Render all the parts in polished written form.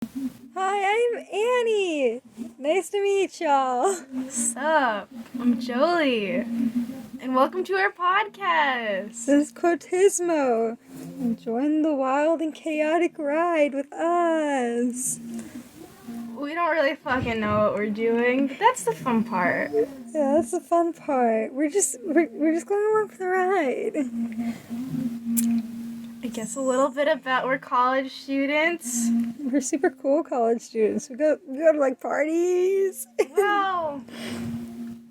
Hi, I'm Annie. Nice to meet y'all. Sup? I'm Jolie. And welcome to our podcast. This is Cortismo. Join the wild and chaotic ride with us. We don't really fucking know what we're doing, but that's the fun part. Yeah, that's the fun part. We're just going along for the ride. I guess a little bit about we're college students. We're super cool college students. We go to like parties. Well,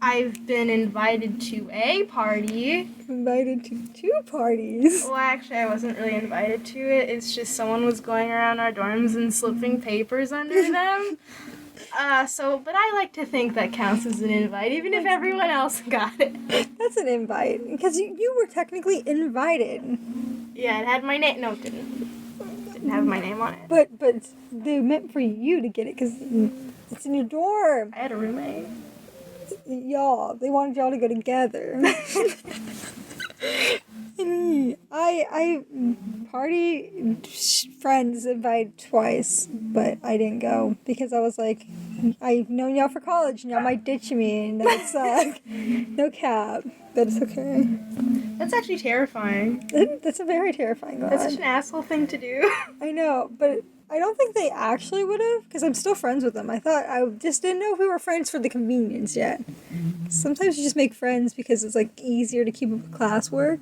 I've been invited to a party. Invited to 2 parties. Well, actually, I wasn't really invited to it. It's just someone was going around our dorms and slipping papers under them. But I like to think that counts as an invite, even if everyone else got it. That's an invite because you were technically invited. Yeah, it had my name. No, it didn't. Didn't have my name on it. But they meant for you to get it because it's in your dorm. I had a roommate. Y'all, they wanted y'all to go together. I party friends invited twice, but I didn't go because I was like, I've known y'all for college and y'all might ditch me and that would suck. No cap, but it's okay. That's actually terrifying. That's a very terrifying one. That's such an asshole thing to do. I know, but I don't think they actually would have, because I'm still friends with them. I just didn't know if we were friends for the convenience yet. Sometimes you just make friends because it's, like, easier to keep up with classwork.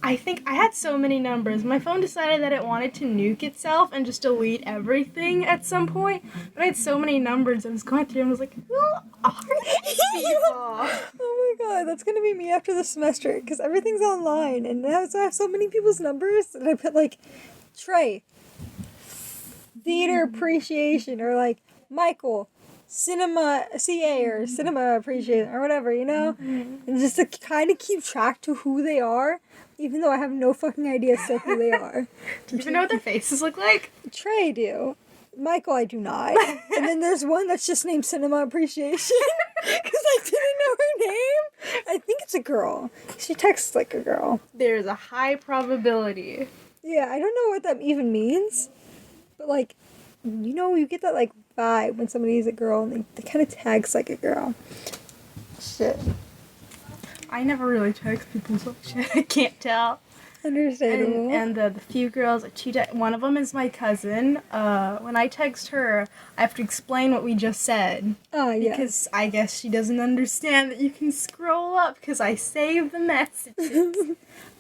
I think I had so many numbers. My phone decided that it wanted to nuke itself and just delete everything at some point. But I had so many numbers. I was going through and I was like, who are these people? Oh my god, that's gonna be me after the semester, because everything's online, and I have so many people's numbers that I put, like, Trey, theater appreciation, or like Michael, cinema CA or cinema appreciation or whatever, you know? And just to kind of keep track to who they are, even though I have no fucking idea still who they are. Do you even know what their faces look like? Trey do. Michael, I do not. And then there's one that's just named Cinema Appreciation because I didn't know her name. I think it's a girl. She texts like a girl. There's a high probability. Yeah, I don't know what that even means. But, like, you know, you get that, like, vibe when somebody's a girl and they kind of tags like a girl. Shit. I never really text people, so shit, I can't tell. Understandable. And the few girls, one of them is my cousin. When I text her, I have to explain what we just said. Yes. Because I guess she doesn't understand that you can scroll up because I save the messages.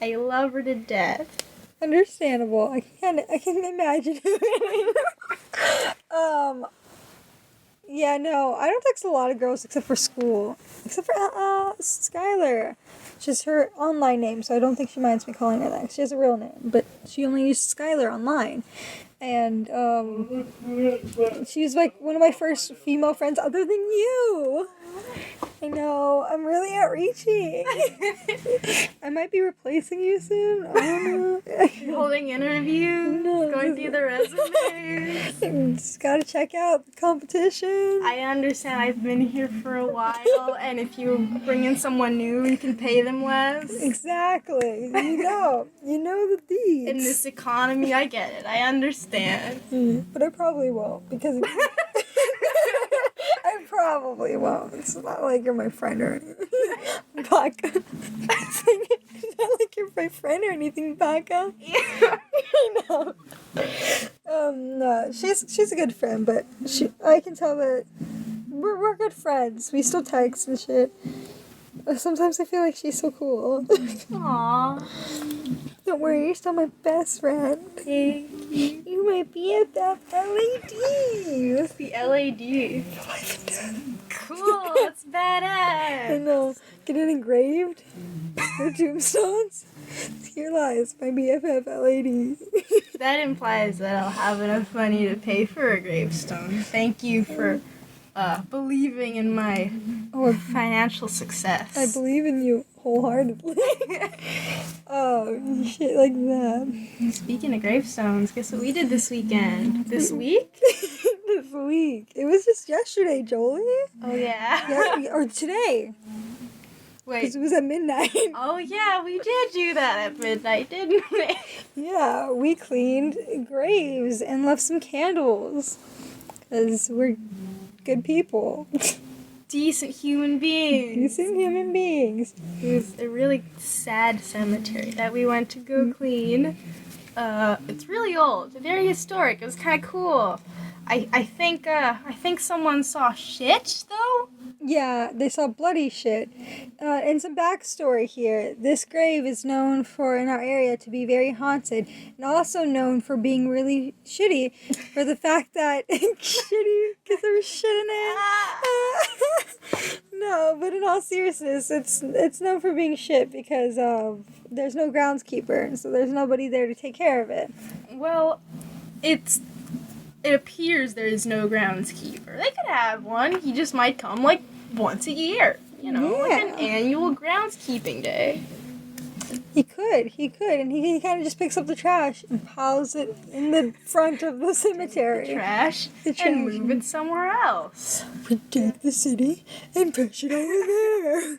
I love her to death. Understandable. I can imagine. Yeah, no, I don't text a lot of girls except for school. Except for Skylar. Which is her online name, so I don't think she minds me calling her that. She has a real name, but she only uses Skylar online. And she's like one of my first female friends other than you. I know, I'm really outreaching. I might be replacing you soon. I don't know. You're holding interviews, going through the resumes. Just gotta check out the competition. I understand. I've been here for a while, and if you bring in someone new, you can pay them less. Exactly. You know the deeds. In this economy, I get it. I understand. But I probably won't because I probably won't. It's not like you're my friend or anything. Baka. It's not like you're my friend or anything, Baka. Yeah. I know. No, she's a good friend, but I can tell that we're good friends. We still text and shit. Sometimes I feel like she's so cool. Aww. Don't worry, you're still my best friend. Thank you. You might be at that LAD. What's the LAD? Life and death. Cool, that's badass. I know. Get it engraved. Or tombstones. Here lies my BFF LAD. That implies that I'll have enough money to pay for a gravestone. Thank you for believing in my financial success. I believe in you wholeheartedly. Oh, shit like that. Speaking of gravestones, guess what we did this weekend? This week? This week. It was just yesterday, Jolie. Oh, yeah. Yeah, or today. because it was at midnight. Oh yeah, we did do that at midnight, didn't we? Yeah, we cleaned graves and left some candles. Because we're good people. Decent human beings. Decent human beings. It was a really sad cemetery that we went to go clean. It's really old, very historic. It was kind of cool. I think someone saw shit though. Yeah, they saw bloody shit. And some backstory here. This grave is known for, in our area, to be very haunted, and also known for being really shitty, for the fact that shitty because there was shit in it. No, but in all seriousness, it's known for being shit because there's no groundskeeper, so there's nobody there to take care of it. Well, it appears there is no groundskeeper. They could have one. He just might come like once a year. Like an Yeah. annual groundskeeping day. He could, and he kind of just picks up the trash and piles it in the front of the cemetery. Trash The trash. and move it somewhere else. Protect the city and push it over there.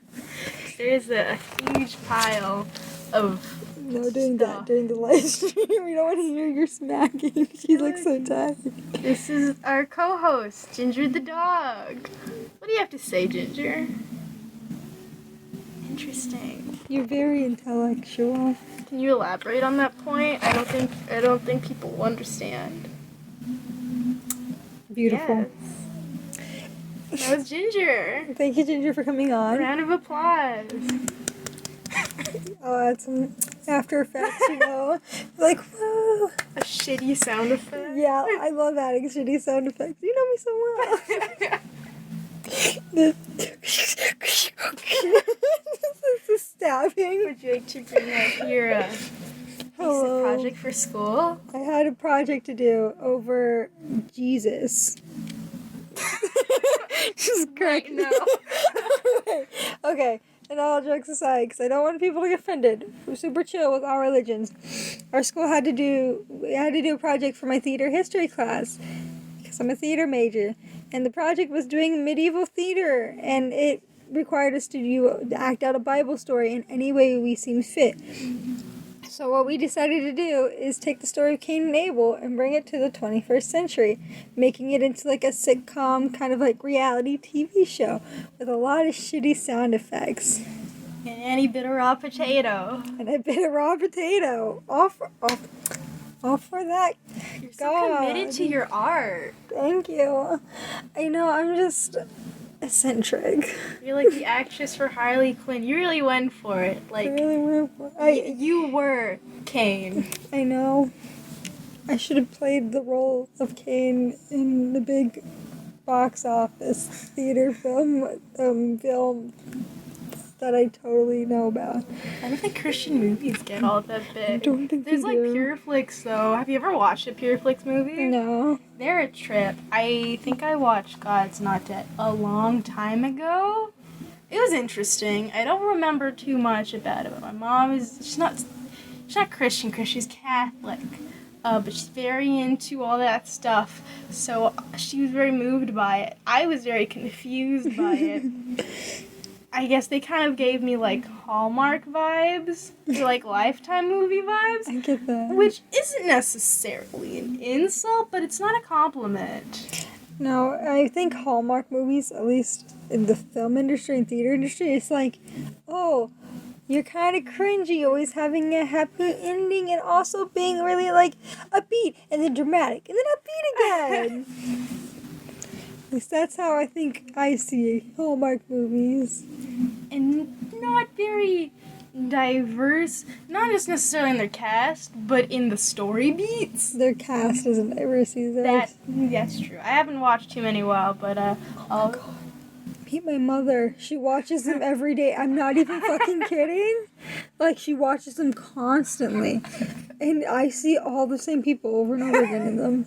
There's a huge pile of No, doing Stop. that during the live stream. We don't want to hear your smacking. She looks so tired. This is our co-host, Ginger the dog. What do you have to say, Ginger? Interesting. You're very intellectual. Can you elaborate on that point? I don't think people will understand. Beautiful. Yes. That was Ginger. Thank you, Ginger, for coming on. Round of applause. I'll add some After Effects, Like, whoa. A shitty sound effect. Yeah, I love adding shitty sound effects. You know me so well. This is the stabbing. Would you like to bring up your Hello. project for school? I had a project to do over Jesus. Just correct. No. Okay, and all jokes aside, because I don't want people to get offended. We're super chill with all religions. Our school had to do a project for my theater history class, because I'm a theater major, and the project was doing medieval theater, and it required us to act out a Bible story in any way we seemed fit. So what we decided to do is take the story of Cain and Abel and bring it to the 21st century, making it into like a sitcom kind of like reality TV show with a lot of shitty sound effects. And any bit of raw potato. And a bit of raw potato. All for that. You're so God. committed to your art. Thank you. I know, I'm just eccentric. You're like the actress for Harley Quinn. You really went for it. I Like, really went for it. you were Cain. I know. I should have played the role of Cain in the big box office theater film that I totally know about. I don't think Christian movies get all that big. I don't think There's they like do. Pure Flix though. Have you ever watched a Pure Flix movie? No. They're a trip. I think I watched God's Not Dead a long time ago. It was interesting. I don't remember too much about it, but my mom she's not Christian, she's Catholic. But she's very into all that stuff. So she was very moved by it. I was very confused by it. I guess they kind of gave me like Hallmark vibes, or like Lifetime movie vibes. I get that. Which isn't necessarily an insult, but it's not a compliment. No, I think Hallmark movies, at least in the film industry and theater industry, it's like, oh, you're kind of cringy, always having a happy ending and also being really like upbeat and then dramatic and then upbeat again. At least that's how I think I see Hallmark movies. And not very diverse, not just necessarily in their cast, but in the story beats. Their cast isn't diverse either. That's true. I haven't watched too many while, but I'll... Meet my mother. She watches them every day. I'm not even fucking kidding. Like, she watches them constantly. And I see all the same people over and over again in them.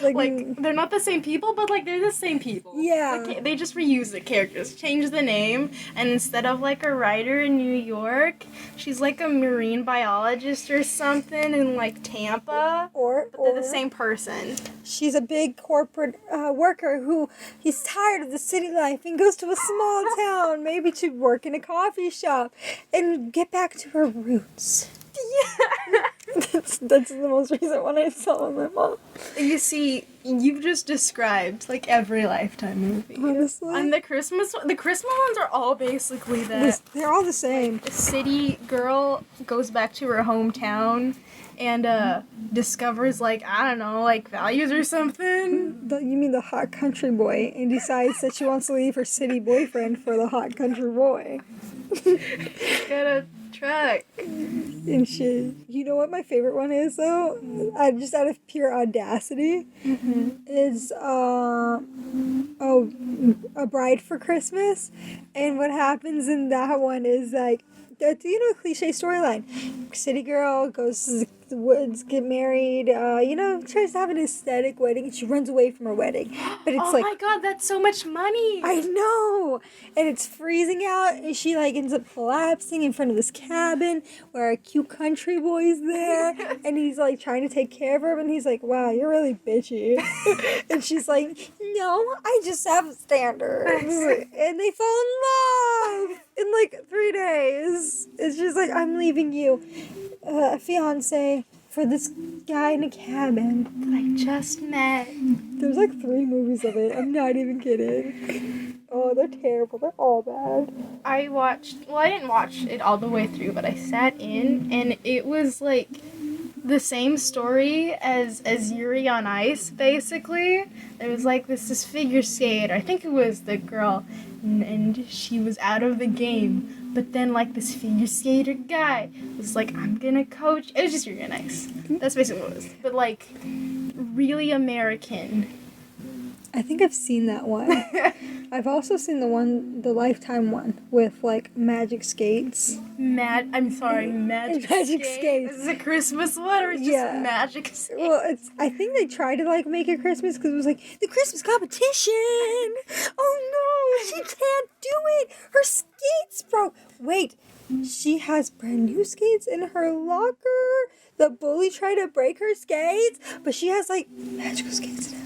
Like, they're not the same people, but, like, they're the same people. Yeah. Like, they just reuse the characters, change the name, and instead of, like, a writer in New York, she's, like, a marine biologist or something in, like, Tampa. But they're the same person. She's a big corporate worker who he's tired of the city life and goes to a small town, maybe to work in a coffee shop and get back to her roots. Yeah. That's the most recent one I saw with my mom. You see, you've just described, like, every Lifetime movie. Honestly. And the Christmas ones are all basically that. They're all the same. A city girl goes back to her hometown and discovers, like, I don't know, like, values or something. You mean the hot country boy, and decides that she wants to leave her city boyfriend for the hot country boy. Got a truck. And shit. You know what my favorite one is, though? Just out of pure audacity, is A Bride for Christmas. And what happens in that one is, like, that's, cliche storyline. City girl goes to the woods, get married, tries to have an aesthetic wedding, and she runs away from her wedding. But it's oh my god, that's so much money! I know! And it's freezing out, and she, like, ends up collapsing in front of this cabin where a cute country boy's there, and he's, like, trying to take care of her, and he's like, wow, you're really bitchy. And she's like, no, I just have standards. And they fall in love in, like, 3 days. It's just like, I'm leaving you, a fiance, for this guy in a cabin that I just met. There's like 3 movies of it. I'm not even kidding. Oh, they're terrible. They're all bad. I didn't watch it all the way through, but I sat in, and it was like the same story as Yuri on Ice, basically. There was like this figure skater. I think it was the girl, and she was out of the game. But then, like, this figure skater guy was like, I'm gonna coach. It was just Yuri on Ice. That's basically what it was. But, like, really American. I think I've seen that one. I've also seen the Lifetime one with, like, magic skates. Magic skates. Is it a Christmas one or is it just magic skates? Well, I think they tried to, like, make it Christmas because it was like, the Christmas competition! Oh no, she can't do it! Her skates broke! Wait, she has brand new skates in her locker? The bully tried to break her skates, but she has, like, magical skates now.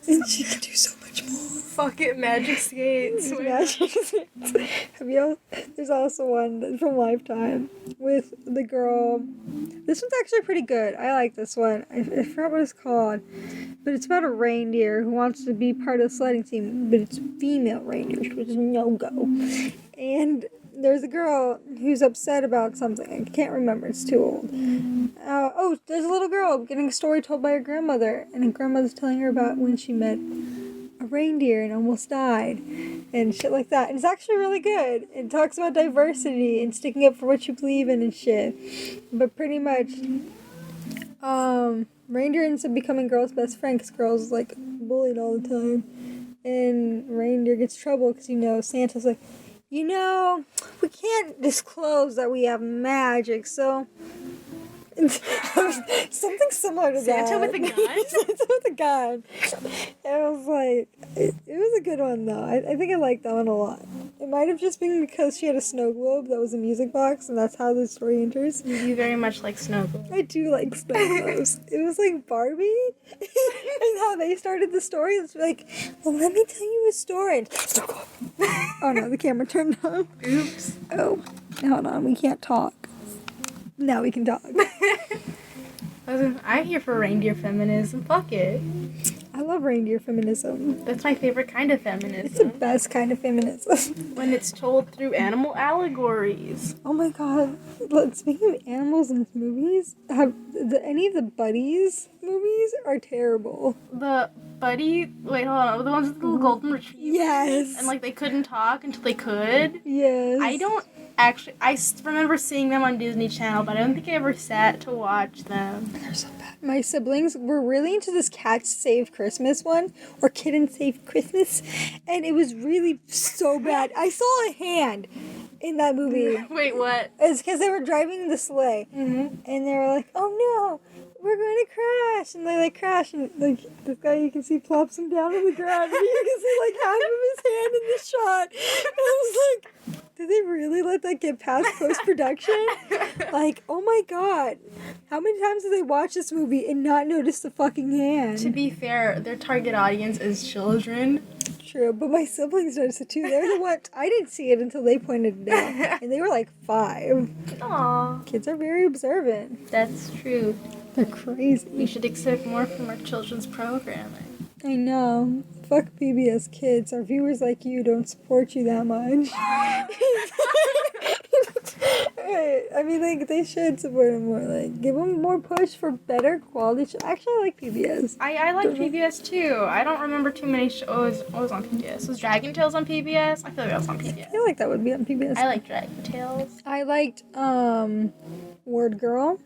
And she can do so much more. Fuck it, magic skates. Magic skates. There's also one from Lifetime with the girl. This one's actually pretty good. I like this one. I forgot what it's called. But it's about a reindeer who wants to be part of the sledding team, but it's female reindeers, which is no-go. And there's a girl who's upset about something. I can't remember. It's too old. There's a little girl getting a story told by her grandmother, and her grandmother's telling her about when she met a reindeer and almost died, and shit like that. And it's actually really good. It talks about diversity and sticking up for what you believe in and shit. But pretty much, reindeer ends up becoming girl's best friend because girl's, like, bullied all the time. And reindeer gets trouble because, Santa's like, we can't disclose that we have magic, so... Something similar to Santa that. with a gun? Santa with a gun. And I was like, it was a good one, though. I think I liked that one a lot. It might have just been because she had a snow globe that was a music box, and that's how the story enters. You very much like snow globes. I do like snow globes. It was like Barbie, and how they started the story. It's like, well, let me tell you a story. Snow globe. Oh no, the camera turned on. Oops. Oh, hold on, we can't talk. Now we can talk. I'm here for reindeer feminism. Fuck it. I love reindeer feminism. That's my favorite kind of feminism. It's the best kind of feminism. When it's told through animal allegories. Oh my god. Speaking of animals in movies, any of the Buddies movies are terrible. The Buddy... Wait, hold on. The ones with the little golden retrievers? Yes. And, like, they couldn't talk until they could? Yes. I remember seeing them on Disney Channel, but I don't think I ever sat to watch them. They're so bad. My siblings were really into this Cats Save Christmas one, or Kittens Save Christmas, and it was really so bad. I saw a hand in that movie. Wait, what? It's because they were driving the sleigh, and they were like, "Oh no, we're going to crash!" And they like crash, and like this guy you can see plops him down on the ground, and you can see like half of his hand in the shot. And I was like, did they really let that get past post production? Like, oh my god, how many times did they watch this movie and not notice the fucking hand? To be fair, their target audience is children. True, but my siblings noticed it too. They're the ones. I didn't see it until they pointed it out, and they were like 5. Aw, Kids are very observant. that's true. They're crazy. We should expect more from our children's programming. I know. Fuck PBS Kids. Our viewers like you don't support you that much. I mean, like, they should support them more. Like, give them more push for better quality. Actually, I like PBS. I like PBS too. I don't remember too many shows. What was on PBS? Was Dragon Tales on PBS? I feel like that was on I PBS. feel like that would be on PBS. I like Dragon Tales. I liked, Word Girl.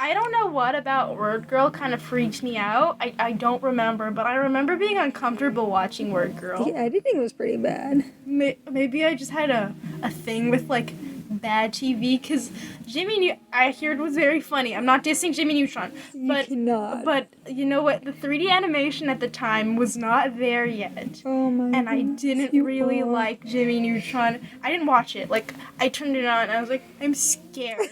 I don't know what about Word Girl kind of freaked me out. I don't remember, but I remember being uncomfortable watching Word Girl. The editing was pretty bad. Maybe I just had a thing with like bad TV because I heard was very funny. I'm not dissing Jimmy Neutron, You cannot. but you know what? The 3D animation at the time was not there yet. Oh my And I goodness, didn't you really are. like Jimmy Neutron. I didn't watch it. Like, I turned it on and I was like, I'm scared.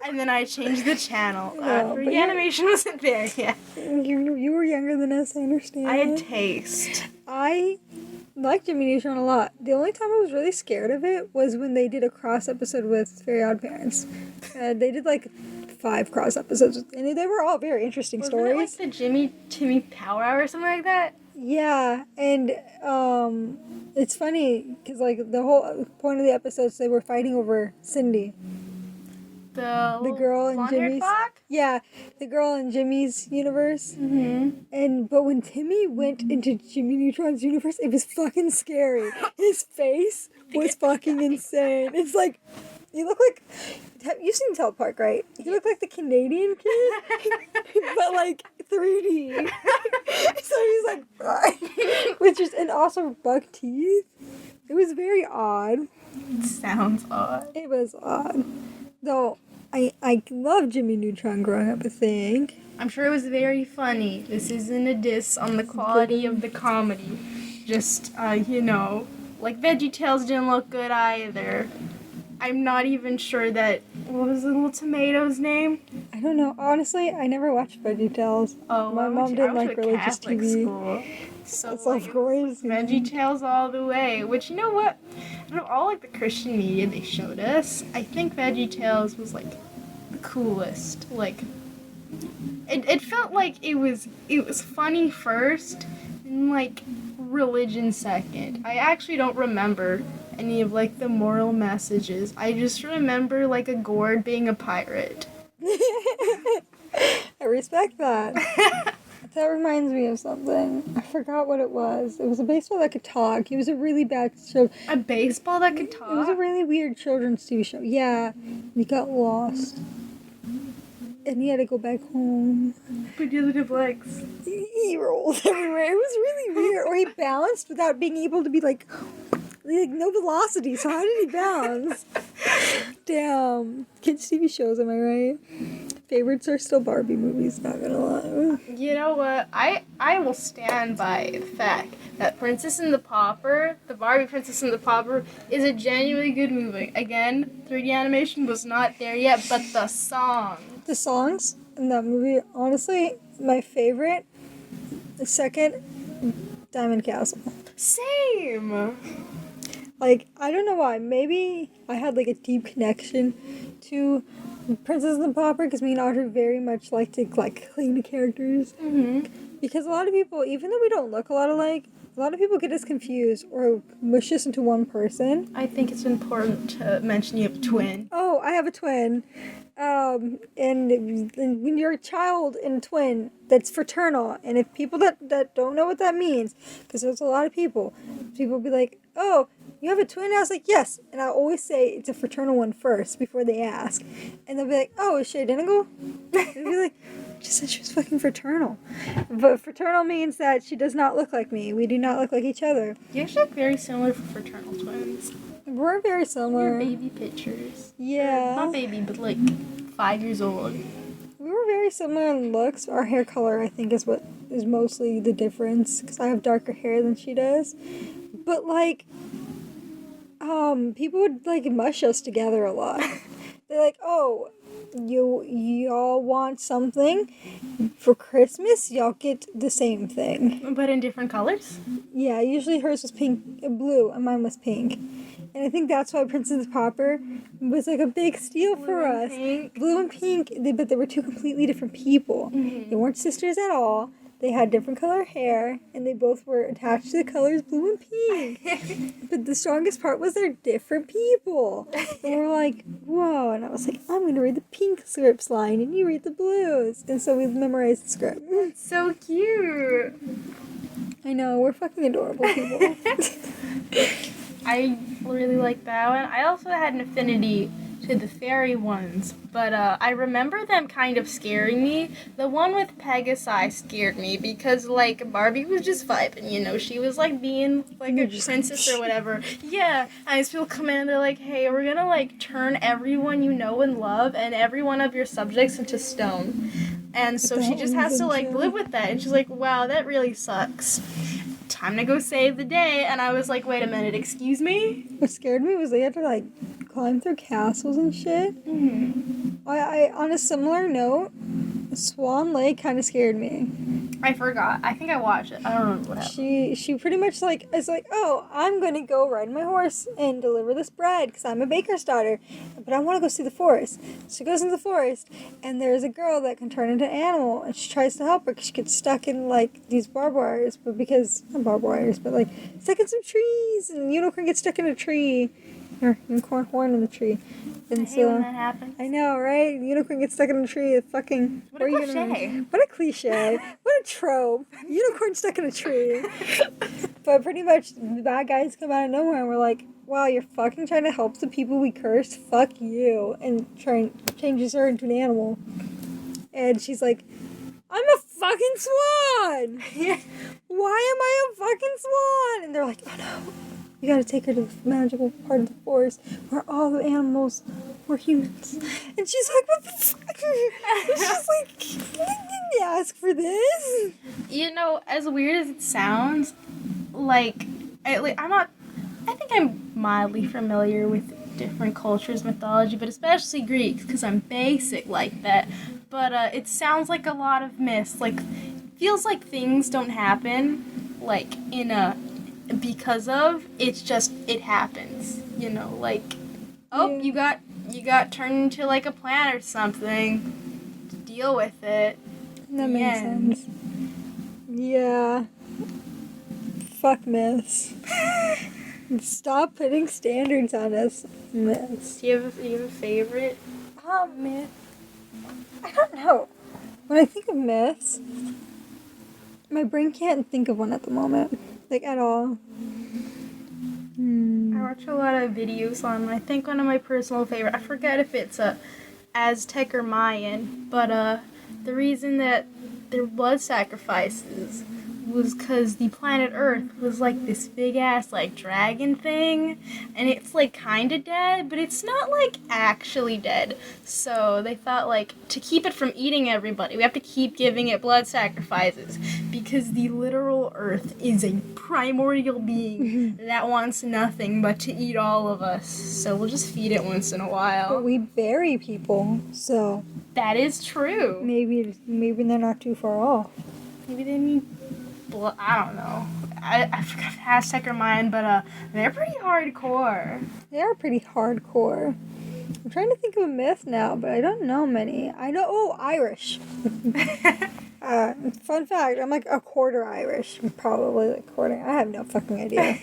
And then I changed the channel. Oh, but 3D animation wasn't there yet. You were younger than us, I understand. I had taste. I like Jimmy Neutron a lot. The only time I was really scared of it was when they did a cross episode with Very Odd Parents. They did like 5 cross episodes, and they were all very interesting Wasn't it like stories. the Jimmy Timmy Power Hour or something like that? Yeah, and it's funny because like the whole point of the episodes they were fighting over Cindy, The girl in blonde-haired Jimmy's. fox? Yeah, the girl in Jimmy's universe. Mm-hmm. But when Timmy went into Jimmy Neutron's universe, it was fucking scary. His face was fucking insane. It's like, you look like, you've seen South Park, right? You look like the Canadian kid, but like 3D. So he's like, with just, and also buck teeth. It was very odd. It sounds odd. It was odd. Though, I loved Jimmy Neutron growing up, I think. I'm sure it was very funny. This isn't a diss on the quality of the comedy. Just, like VeggieTales didn't look good either. I'm not even sure that, what was the little tomato's name? I don't know. Honestly, I never watched VeggieTales. Oh, My mom didn't like religious Catholic TV. school. So, That's like, of course. VeggieTales all the way. Which, you know what? Out of all, like, the Christian media they showed us, I think VeggieTales was, like, the coolest. Like, it felt like it was funny first, and, like, religion second. I actually don't remember any of, like, the moral messages. I just remember, like, a gourd being a pirate. I respect that. That reminds me of something. I forgot what it was. It was a baseball that could talk. It was a really bad show. A baseball that could It was a talk? really weird children's TV show. Yeah. He got lost. And he had to go back home. But he doesn't have legs. He rolled everywhere. It was really weird. Or he bounced without being able to be like no velocity. So how did he bounce? Damn. Kids TV shows, am I right? Favorites are still Barbie movies, not gonna lie. You know what? I will stand by the fact that Princess and the Pauper, the Barbie Princess and the Pauper, is a genuinely good movie. Again, 3D animation was not there yet, but the song. The songs in that movie, honestly, my favorite, the second, Diamond Castle. Same. Like, I don't know why. Maybe I had like a deep connection to Princess and the Pauper because me and Audrey very much like to like clean the characters. Mm-hmm. Because a lot of people, even though we don't look a lot alike, a lot of people get us confused or mush us into one person. I think it's important to mention you have a twin. Oh, I have a twin. And when you're a child and a twin, that's fraternal. And if people that don't know what that means, because there's a lot of people be like, oh, you have a twin? I was like, yes. And I always say it's a fraternal one first before they ask. And they'll be like, oh, is she identical? And I'll be like, just said she was fucking fraternal. But fraternal means that she does not look like me. We do not look like each other. You actually look very similar for fraternal twins. We're very Your similar. baby pictures. Yeah. Not baby, but like 5 years old. We were very similar in looks. Our hair color, I think, is what is mostly the difference. Because I have darker hair than she does. But, like, people would, like, mush us together a lot. They're like, oh, y'all want something for Christmas? Y'all get the same thing. But in different colors? Yeah, usually hers was pink, blue, and mine was pink. And I think that's why Princess Popper was like a big steal for Blue and us. pink. Blue and pink, but they were two completely different people. Mm-hmm. They weren't sisters at all. They had different color hair, and they both were attached to the colors blue and pink. But the strongest part was they're different people. And we're like, whoa. And I was like, I'm going to read the pink scripts line, and you read the blues. And so we memorized the script. So cute. I know, we're fucking adorable people. I really like that one. I also had an affinity to the fairy ones, but I remember them kind of scaring me. The one with Pegasi scared me because, like, Barbie was just vibing, you know? She was, like, being, like, a princess or whatever. Yeah, and these people come in and they're like, hey, we're gonna, like, turn everyone you know and love and every one of your subjects into stone. And so she just has to, like, live with that. And she's like, wow, that really sucks. Time to go save the day. And I was like, wait a minute, excuse me? What scared me was they had to, like, climb through castles and shit. Mm-hmm. I on a similar note, Swan Lake kind of scared me. I forgot. I think I watched it. I don't remember what happened. She pretty much like is like, oh, I'm gonna go ride my horse and deliver this bread because I'm a baker's daughter, but I want to go see the forest. So she goes into the forest, and there's a girl that can turn into an animal, and she tries to help her because she gets stuck in like these barbed wires, but because not barbed wires, but like stuck in some trees, and Unicorn gets stuck in a tree, or Unicorn horn in the tree, and I hate when that happens. I know, right? Unicorn gets stuck in a tree. Fucking. What a cliche. What a cliche. What a trope. Unicorn stuck in a tree. But pretty much the bad guys come out of nowhere and we're like, wow, you're fucking trying to help the people we cursed? Fuck you. And changes her into an animal. And she's like, I'm a fucking swan! Why am I a fucking swan? And they're like, oh no. You gotta take her to the magical part of the forest where all the animals were humans. And she's like, what the fuck? She's like, didn't ask for this. You know, as weird as it sounds, like I'm not. I think I'm mildly familiar with different cultures, mythology, but especially Greek, because I'm basic like that. But it sounds like a lot of myths. Like, feels like things don't happen, like, in a... because of, it's just, it happens, you know, like, oh, Yeah. you got turned into, like, a plant or something, to deal with it. That makes sense. Yeah. Fuck myths. Stop putting standards on us, myths. Do you have a favorite myth? I don't know. When I think of myths, my brain can't think of one at the moment. Like, at all. I watch a lot of videos on, I think one of my personal favorite, I forget if it's Aztec or Mayan, but the reason that there was sacrifices was because the planet Earth was like this big ass like dragon thing, and it's like kinda dead, but it's not like actually dead. So they thought like to keep it from eating everybody, we have to keep giving it blood sacrifices because the literal Earth is a primordial being that wants nothing but to eat all of us. So we'll just feed it once in a while. But we bury people, so That is true. maybe they're not too far off. Maybe they need blood. I don't know. I forgot if Aztec or Mayan, but they're pretty hardcore. They are pretty hardcore. I'm trying to think of a myth now, but I don't know many. I know, Irish. Fun fact, I'm like a quarter Irish. I'm probably like quarter. I have no fucking idea.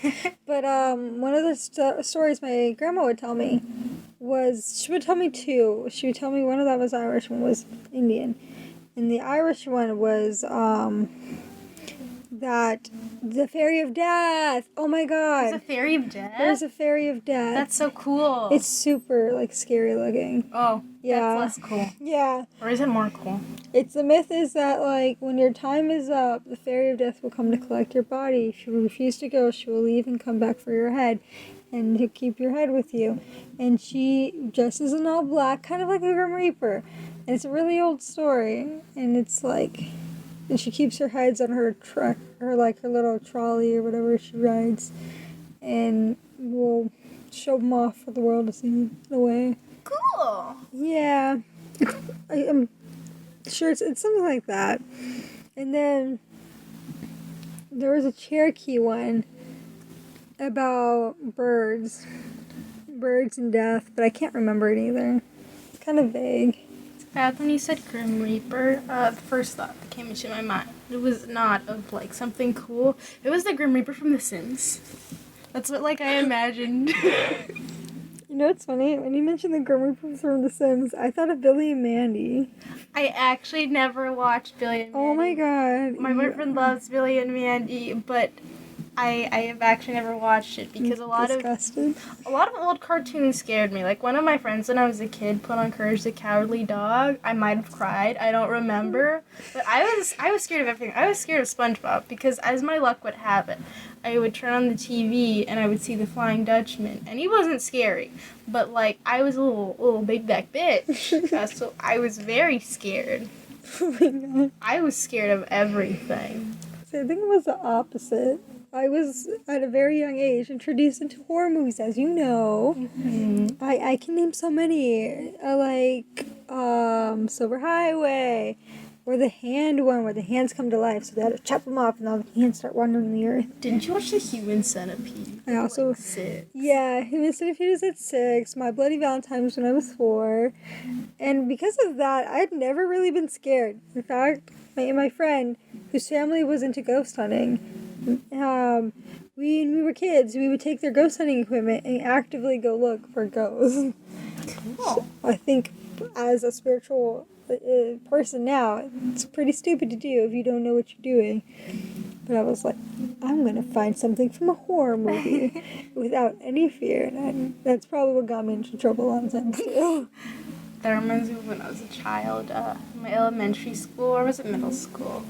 But one of the stories my grandma would tell me was, she would tell me two. She would tell me one of them was Irish, one was Indian. And the Irish one was that the fairy of death. Oh my god. There's a fairy of death? There's a fairy of death. That's so cool. It's super like scary looking. Oh, Yeah. that's less cool. Yeah. Or is it more cool? It's the myth is that like when your time is up, the fairy of death will come to collect your body. If you refuse to go, she will leave and come back for your head. and he'll keep your head with you. And she dresses in all black, kind of like a Grim Reaper. And it's a really old story, and it's like, and she keeps her heads on her truck, or like her little trolley or whatever she rides, and will show them off for the world to see in a way. Cool. Yeah, I'm sure it's something like that. And then there was a Cherokee one about birds and death, but I can't remember it either. It's kind of vague. Beth, when you said Grim Reaper, the first thought that came into my mind, it was not of like something cool. It was the Grim Reaper from The Sims. That's what like I imagined. You know what's funny? When you mentioned the Grim Reaper from The Sims, I thought of Billy and Mandy. I actually never watched Billy and Mandy. Oh my god. My boyfriend loves Billy and Mandy, but I have actually never watched it because a lot of old cartoons scared me. Like one of my friends when I was a kid put on Courage the Cowardly Dog. I might have cried. I don't remember, but I was scared of everything. I was scared of SpongeBob because, as my luck would have it, I would turn on the TV and I would see the Flying Dutchman, and he wasn't scary, but like I was a little big back bitch, so I was very scared. Oh my god. I was scared of everything. So I think it was the opposite. I was, at a very young age, introduced into horror movies, as you know. Mm-hmm. I can name so many. Silver Highway, or the hand one, where the hands come to life, so they had to chop them off and all the hands start wandering the earth. Didn't you watch The Human Centipede? I also... Like 6. Yeah, Human Centipede was at 6, My Bloody Valentine was when I was 4, and because of that, I'd never really been scared. In fact, my friend, whose family was into ghost hunting, when we were kids, we would take their ghost hunting equipment and actively go look for ghosts. Cool. I think as a spiritual person now, it's pretty stupid to do if you don't know what you're doing. But I was like, I'm going to find something from a horror movie without any fear. And that's probably what got me into trouble on time too. That reminds me of when I was a child, my elementary school, or was it middle school?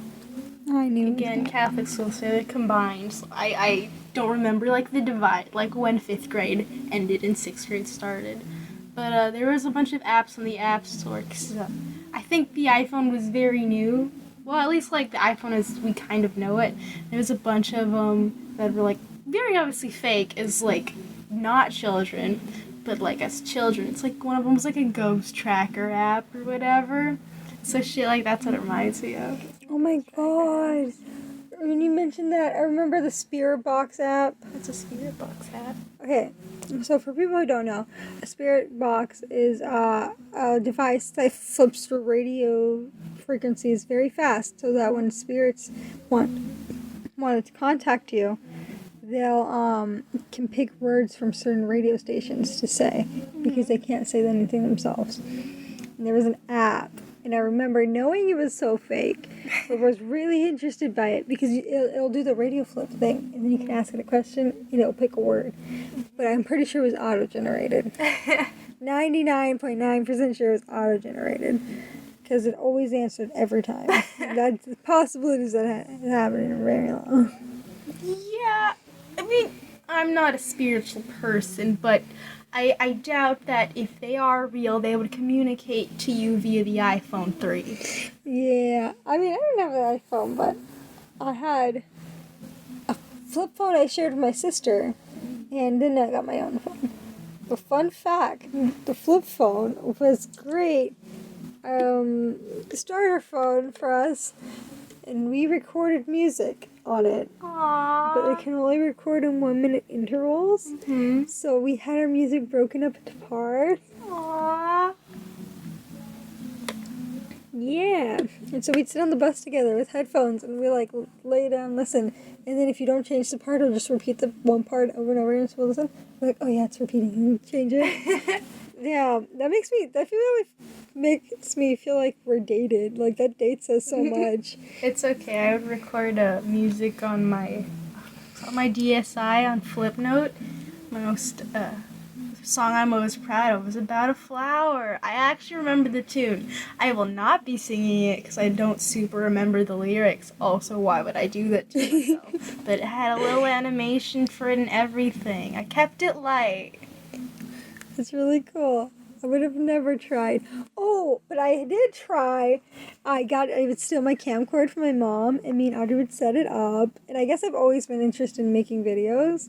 I knew. Again, Catholic school, so they're combined. So I don't remember, like, the divide, like, when 5th grade ended and 6th grade started. But there was a bunch of apps on the App Store, 'cause I think the iPhone was very new. Well, at least, like, the iPhone as we kind of know it. There was a bunch of them that were, like, very obviously fake as, like, not children, but, like, as children. It's, like, one of them was, like, a ghost tracker app or whatever. So shit, like, that's what it reminds me of. Oh my god. When you mentioned that, I remember the Spirit Box app. What's a Spirit Box app? Okay, so for people who don't know, a Spirit Box is a device that flips through radio frequencies very fast, so that when spirits wanted to contact you, they'll can pick words from certain radio stations to say, because they can't say anything themselves. And there was an app, and I remember knowing it was so fake, but was really interested by it because it'll do the radio flip thing, and then you can ask it a question, and it'll pick a word. But I'm pretty sure it was auto-generated. 99.9% sure it was auto-generated, because it always answered every time. That's the possibilities that it happened in very long. Yeah, I mean, I'm not a spiritual person, but I doubt that if they are real, they would communicate to you via the iPhone 3. Yeah, I mean, I didn't have an iPhone, but I had a flip phone I shared with my sister, and then I got my own phone. But fun fact, the flip phone was great. Starter phone for us, and we recorded music on it. Aww. But it can only record in 1-minute intervals. Mm-hmm. So we had our music broken up into parts. Aww. Yeah. And so we'd sit on the bus together with headphones and we like lay down and listen. And then if you don't change the part, it'll just repeat the one part over and over again. So we'll listen. We're like, oh yeah, it's repeating. And change it. Yeah. That makes me feel like we're dated. Like that dates us so much. It's okay. I would record music on my DSi on Flipnote. My most song I'm most proud of was about a flower. I actually remember the tune. I will not be singing it because I don't super remember the lyrics. Also, why would I do that to myself? But it had a little animation for it and everything. I kept it light. That's really cool. I would have never tried. Oh, but I did try. I would steal my camcorder from my mom, and me and Audrey would set it up. And I guess I've always been interested in making videos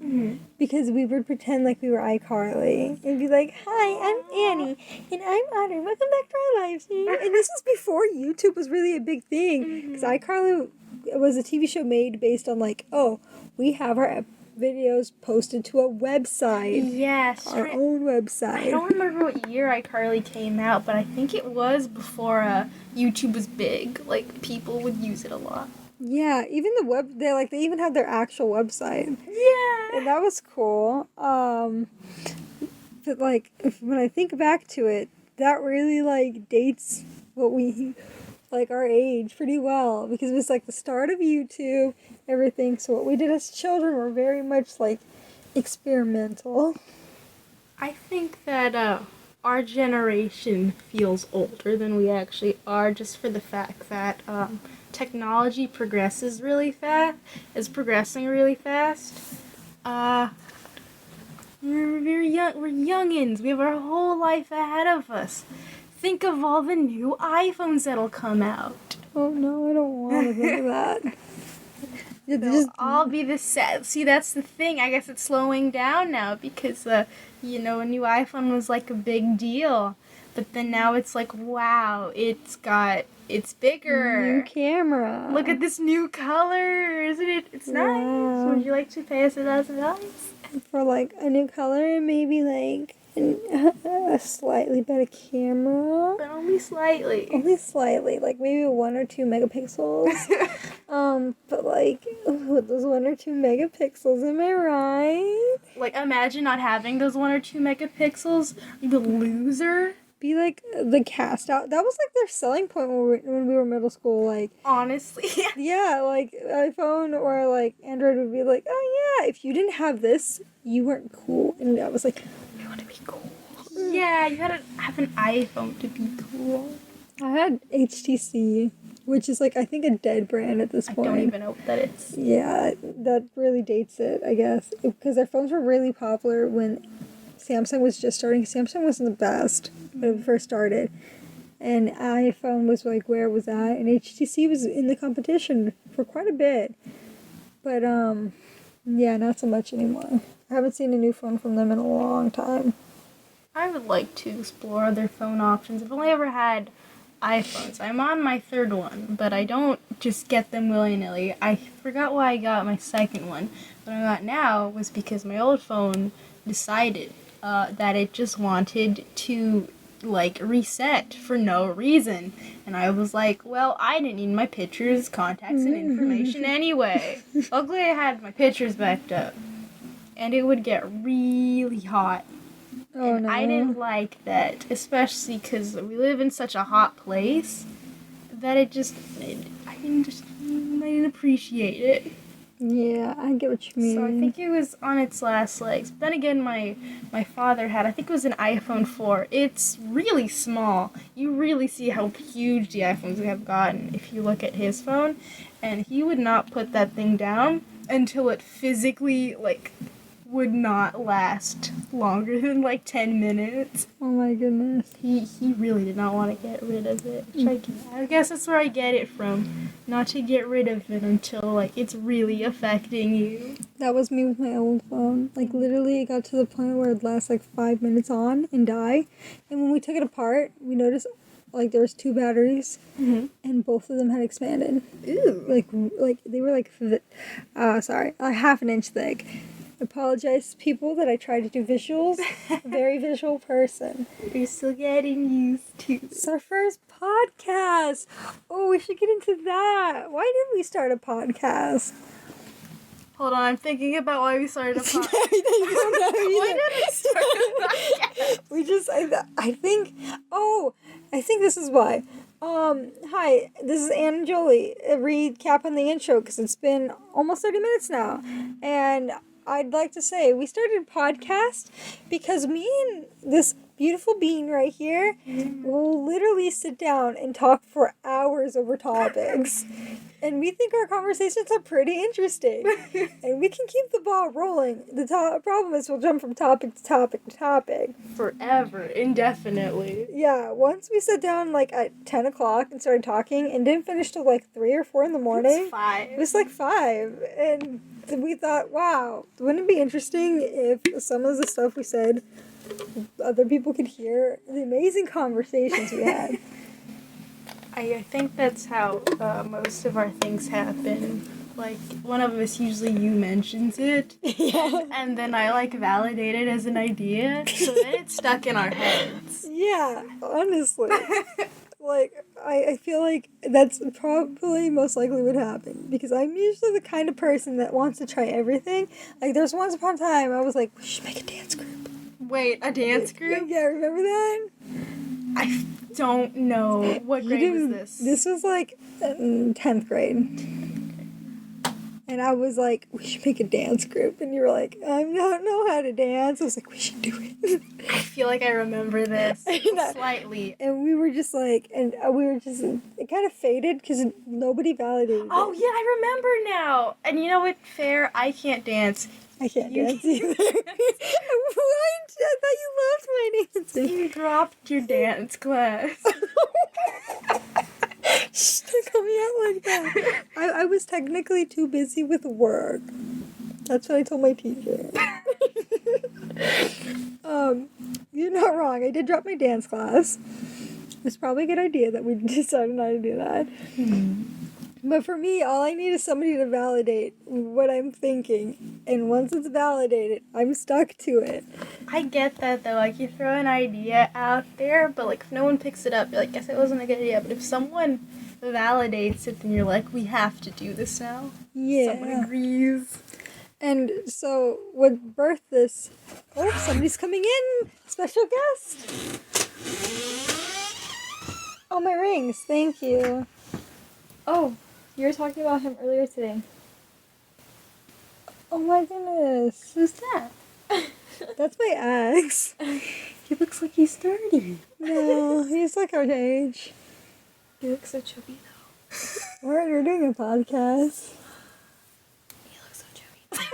because we would pretend like we were iCarly and be like, "Hi, I'm Annie, and I'm Audrey. Welcome back to our lives." And this was before YouTube was really a big thing, because iCarly was a TV show made based on like, oh, we have our videos posted to a website. Yes. Our own website. I don't remember what year iCarly came out, but I think it was before YouTube was big. Like, people would use it a lot. Yeah, even they even had their actual website. Yeah. And that was cool. But like, when I think back to it, that really like dates what we like our age pretty well, because it was like the start of YouTube, everything. So what we did as children were very much like experimental. I think that our generation feels older than we actually are, just for the fact that technology progressing really fast. We're young. We're youngins. We have our whole life ahead of us. Think of all the new iPhones that'll come out. Oh no, I don't want to think of that. They'll all be the set. See, that's the thing. I guess it's slowing down now because, a new iPhone was like a big deal. But then now it's like, wow, it's bigger. New camera. Look at this new color, isn't it? It's nice. Wow. Would you like to pay us $1,000? For like a new color and maybe like a slightly better camera. But only slightly. Only slightly, like maybe 1 or 2 megapixels. But like with those 1 or 2 megapixels, am I right? Like, imagine not having those 1 or 2 megapixels. You're the loser. Be like the cast out. That was like their selling point when we were middle school. Like, Honestly. yeah, like iPhone or like Android would be like, oh yeah, if you didn't have this, you weren't cool. And I was like, I want to be cool. Yeah, you gotta have an iPhone to be cool. I had HTC, which is like I think a dead brand at this point. I don't even know what that is. Yeah, that really dates it, I guess, because their phones were really popular when Samsung was just starting. Samsung wasn't the best when it first started, and iPhone was like where it was at, and HTC was in the competition for quite a bit. But yeah, not so much anymore. I haven't seen a new phone from them in a long time. I would like to explore other phone options. I've only ever had iPhones. I'm on my 3rd one, but I don't just get them willy-nilly. I forgot why I got my 2nd one. What I got now was because my old phone decided that it just wanted to like reset for no reason, and I was like, well, I didn't need my pictures, contacts, and information anyway. Luckily I had my pictures backed up, and it would get really hot. Oh And no! I didn't like that, especially because we live in such a hot place that I didn't appreciate it. Yeah, I get what you mean. So I think it was on its last legs. But then again, my father had, I think it was an iPhone 4. It's really small. You really see how huge the iPhones have gotten if you look at his phone. And he would not put that thing down until it physically, would not last longer than, 10 minutes. Oh my goodness. He really did not want to get rid of it. Which I guess that's where I get it from. Not to get rid of it until, it's really affecting you. That was me with my old phone. Literally, it got to the point where it'd last 5 minutes on and die. And when we took it apart, we noticed there was 2 batteries, and both of them had expanded. Ooh. They were half an inch thick. I apologize to people that I try to do visuals. Very visual person. You're still getting used to it. It's our first podcast. Oh, we should get into that. Why did we start a podcast? Hold on, I'm thinking about why we started a podcast. Why did we start a podcast? We just, I think this is why. Hi, this is Anne and Jolie. A recap on the intro, because it's been almost 30 minutes now. And I'd like to say we started a podcast because me and this beautiful being right here will literally sit down and talk for hours over topics. And we think our conversations are pretty interesting. And we can keep the ball rolling. The problem is we'll jump from topic to topic to topic. Forever, indefinitely. Yeah, once we sat down like at 10 o'clock and started talking and didn't finish till like 3 or 4 in the morning. It's 5. It was like 5. And we thought, wow, wouldn't it be interesting if some of the stuff we said other people could hear the amazing conversations we had? I think that's how most of our things happen. Like, one of us, usually you, mentions it, Yeah. and then I, like, validate it as an idea, so then it's stuck in our heads. Yeah, honestly. Like, I feel like that's probably most likely what happened. Because I'm usually the kind of person that wants to try everything. Like, there's once upon a time I was like, we should make a dance group. Wait, a dance group? Yeah, remember that? I don't know. What grade was this? This was like 10th grade. And I was like, we should make a dance group. And you were like, I don't know how to dance. I was like, we should do it. I feel like I remember this I know. slightly. And we were just like, it kind of faded because nobody validated Oh, it. yeah, I remember now. And you know what? Fair, I can't dance. I can't You dance either. Why? I thought you loved my dancing. You dropped your dance class. Shh, don't call me out like that. I was technically too busy with work. That's what I told my teacher. You're not wrong. I did drop my dance class. It's probably a good idea that we decided not to do that. But for me, all I need is somebody to validate what I'm thinking. And once it's validated, I'm stuck to it. I get that though, like you throw an idea out there, but like if no one picks it up, you're like, guess it wasn't a good idea. But if someone validates it, then you're like, we have to do this now. Yeah. Someone agrees. And so what birthed this? Oh, somebody's coming in. Special guest. Oh, my rings. Thank you. Oh, you were talking about him earlier today. Oh my goodness. Who's that? That's my ex. He looks like he's 30. No, he's like our age. He looks so chubby though. We're doing a podcast. He looks so chubby.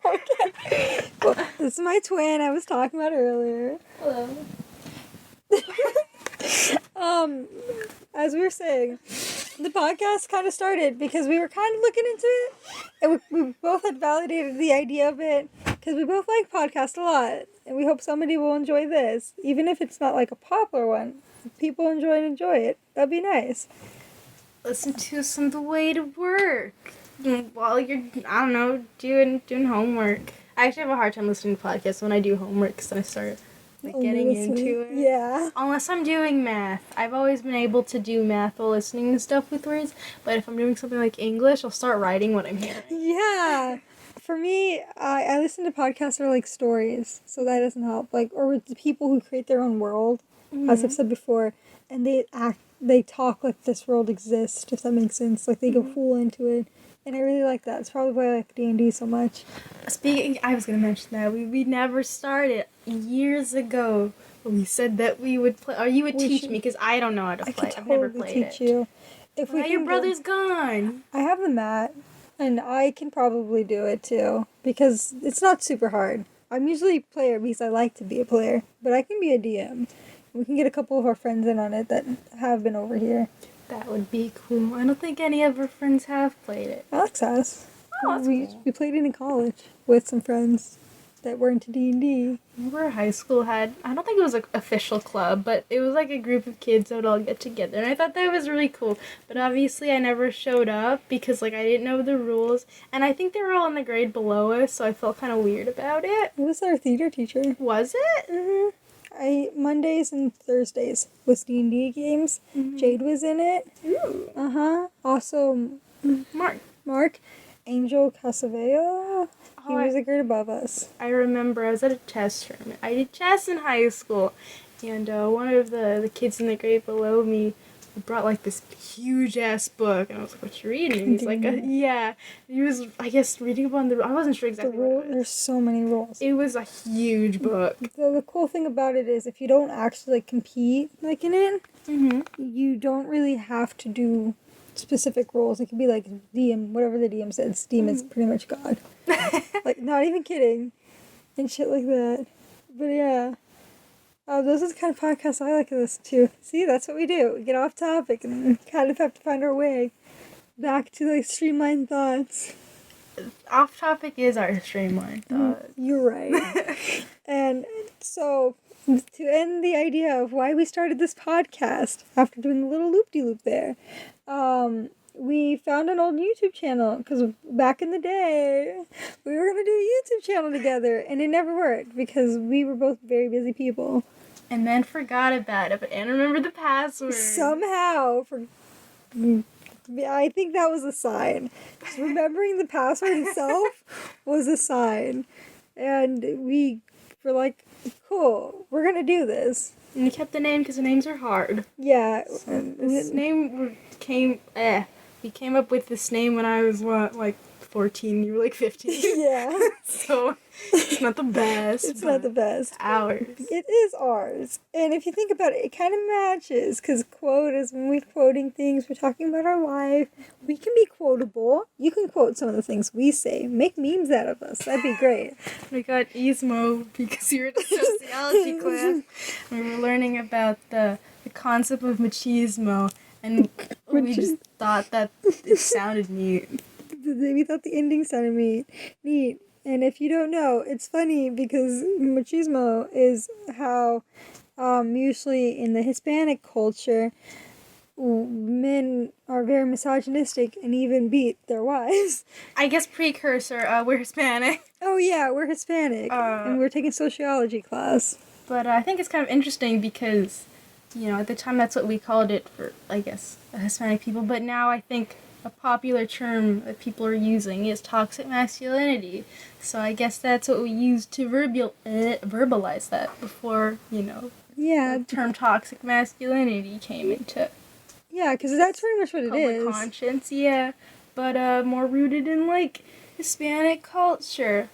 Okay. Well, this is my twin I was talking about earlier. Hello. As we were saying, the podcast kind of started because we were kind of looking into it, and we both had validated the idea of it because we both like podcasts a lot, and we hope somebody will enjoy this, even if it's not like a popular one. If people enjoy it, that'd be nice. Listen to us on the way to work. While you're, I don't know, doing homework. I actually have a hard time listening to podcasts when I do homework because then I start getting into it. Yeah. Unless I'm doing math. I've always been able to do math while listening to stuff with words, but if I'm doing something like English, I'll start writing what I'm hearing. Yeah. For me, I listen to podcasts that are like stories, so that doesn't help. Like, or with the people who create their own world, as I've said before, and they talk like this world exists, if that makes sense. Like, they go full into it. And I really like that. It's probably why I like D&D so much. Speaking, I was going to mention that. We never started years ago. We said that we would play, or you would teach me, because I don't know how to I play. could I've never totally played teach it. you. If we Well, your can brother's gone. I have the mat, and I can probably do it too, because it's not super hard. I'm usually a player because I like to be a player, but I can be a DM. We can get a couple of our friends in on it that have been over here. That would be cool. I don't think any of our friends have played it. Alex has. Oh, that's we cool. we played it in college with some friends that were into D&D. Remember high school had, I don't think it was an official club, but it was like a group of kids that would all get together. And I thought that was really cool. But obviously I never showed up because like I didn't know the rules. And I think they were all in the grade below us, so I felt kind of weird about it. It was our theater teacher. Was it? Mm-hmm. Mondays and Thursdays was D&D games. Jade was in it. Ooh. Uh-huh. Also, Mark. Angel Casaveo. He was a grade above us. I remember I was at a chess tournament. I did chess in high school, and one of the kids in the grade below me brought like this huge ass book, and I was like, "What you reading?" And he's like, "Yeah." He was, I guess, reading about I wasn't sure The exactly rule, what it was. there's so many rules. It was a huge book. The cool thing about it is if you don't actually like compete like in it, Mm-hmm. you don't really have to do specific rules. It could be like DM, whatever the DM says. DM is pretty much God. Like, not even kidding. And shit like that. But yeah. Those are the kind of podcasts I like to listen to. See, that's what we do. We get off topic and kind of have to find our way back to like streamlined thoughts. Off topic is our streamline thought. You're right. And so, to end the idea of why we started this podcast, after doing a little loop-de-loop there, we found an old YouTube channel, because back in the day, we were going to do a YouTube channel together, and it never worked, because we were both very busy people. And then forgot about it, but Anne remembered the password. Somehow, I think that was a sign. Remembering the password itself was a sign. And we were like, cool, we're going to do this. And we kept the name because the names are hard. Yeah. This name we came up with this name when I was, like 14, you were like 15. Yeah. So, it's not the best. It's not the best. Ours. It is ours. And if you think about it, it kind of matches. Because quote is when we're quoting things, we're talking about our life. We can be quotable. You can quote some of the things we say. Make memes out of us. That'd be great. We got Ismo because you were in a sociology class. We were learning about the concept of machismo. And we just thought that it sounded neat. We thought the ending sounded neat. And if you don't know, it's funny because machismo is how usually in the Hispanic culture, men are very misogynistic and even beat their wives. I guess precursor, we're Hispanic. Oh yeah, we're Hispanic and we're taking sociology class. But I think it's kind of interesting because, at the time that's what we called it for, I guess, Hispanic people. But now I think a popular term that people are using is toxic masculinity. So I guess that's what we used to verbalize that before, Yeah. the term toxic masculinity came into Yeah, because that's pretty much what it public is. conscience. Yeah, but more rooted in like Hispanic culture.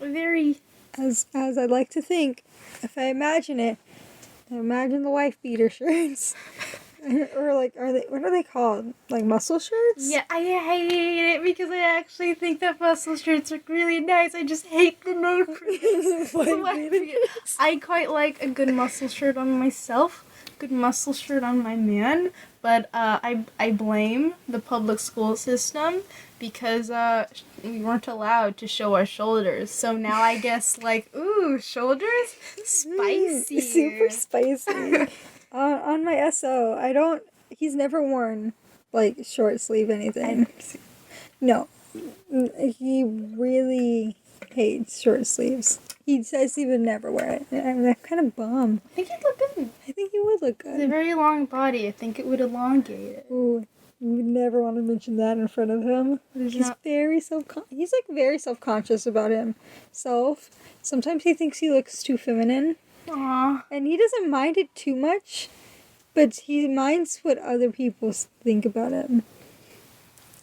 Very. As I'd like to think, if I imagine it, I imagine the wife beater shirts. Or like, what are they called? Like muscle shirts? Yeah, I hate it because I actually think that muscle shirts look really nice. I just hate the name for it. I quite like a good muscle shirt on myself, good muscle shirt on my man, but I blame the public school system because we weren't allowed to show our shoulders. So now I guess like, ooh, shoulders? Spicy. Super spicy. On my SO, he's never worn, like, short sleeve anything. No. He really hates short sleeves. He says he would never wear it. I'm kind of bummed. I think it'd look good. I think he would look It's a good. very long body. I think it would elongate it. Ooh, you would never want to mention that in front of him. He's very he's like very self-conscious about himself. Sometimes he thinks he looks too feminine. Aww. And he doesn't mind it too much, but he minds what other people think about him.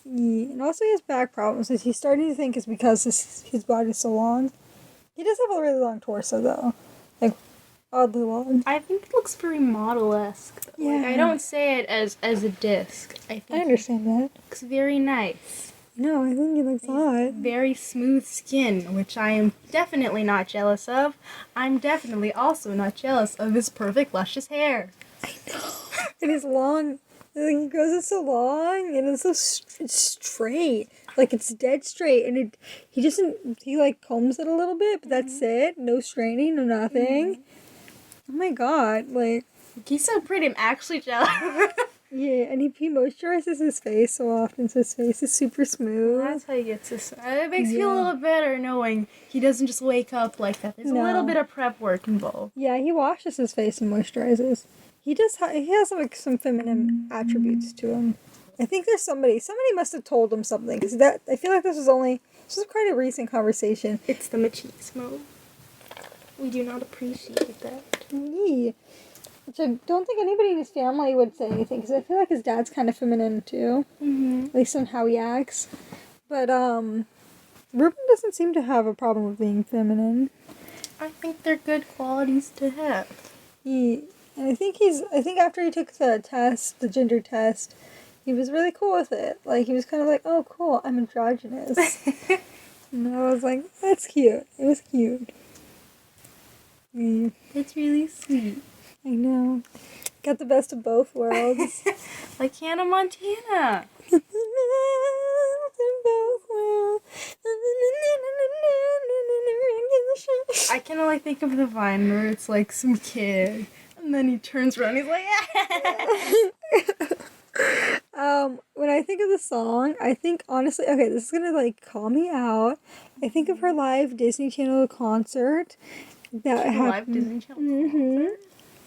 Yeah. And also he has back problems, which he's starting to think is because his body's so long. He does have a really long torso, though. Like, oddly long. I think it looks very model-esque. Yeah. Like, I don't say it as a disc. I think I understand that. it looks very nice. No, I think he looks hot. Very smooth skin, which I am definitely not jealous of. I'm definitely also not jealous of his perfect luscious hair. And his long, he grows it so long, and it's so it's straight. Like, it's dead straight, and he like combs it a little bit, but that's it. No straining, no nothing. Oh my god, like. He's so pretty, I'm actually jealous. Yeah, and he moisturizes his face so often, so his face is super smooth. That's how he gets this. It makes me feel a little better knowing he doesn't just wake up like that. There's a little bit of prep work involved. Yeah, he washes his face and moisturizes. He does. He has like some feminine attributes to him. I think there's somebody must have told him something because I feel like this was quite a recent conversation. It's the machismo. We do not appreciate that. Yeah. Which I don't think anybody in his family would say anything, because I feel like his dad's kind of feminine too. Mm-hmm. At least on how he acts. But, Ruben doesn't seem to have a problem with being feminine. I think they're good qualities to have. I think after he took the test, the gender test, he was really cool with it. Like, he was kind of like, oh, cool, I'm androgynous. And I was like, that's cute. It was cute. It's really sweet. I know. Got the best of both worlds. Like Hannah Montana. I can only think of the Vine where it's like some kid, and then he turns around and he's like, When I think of the song, I think honestly, okay, this is gonna like call me out. I think of her live Disney Channel concert that live happened. Disney Channel. Mm-hmm.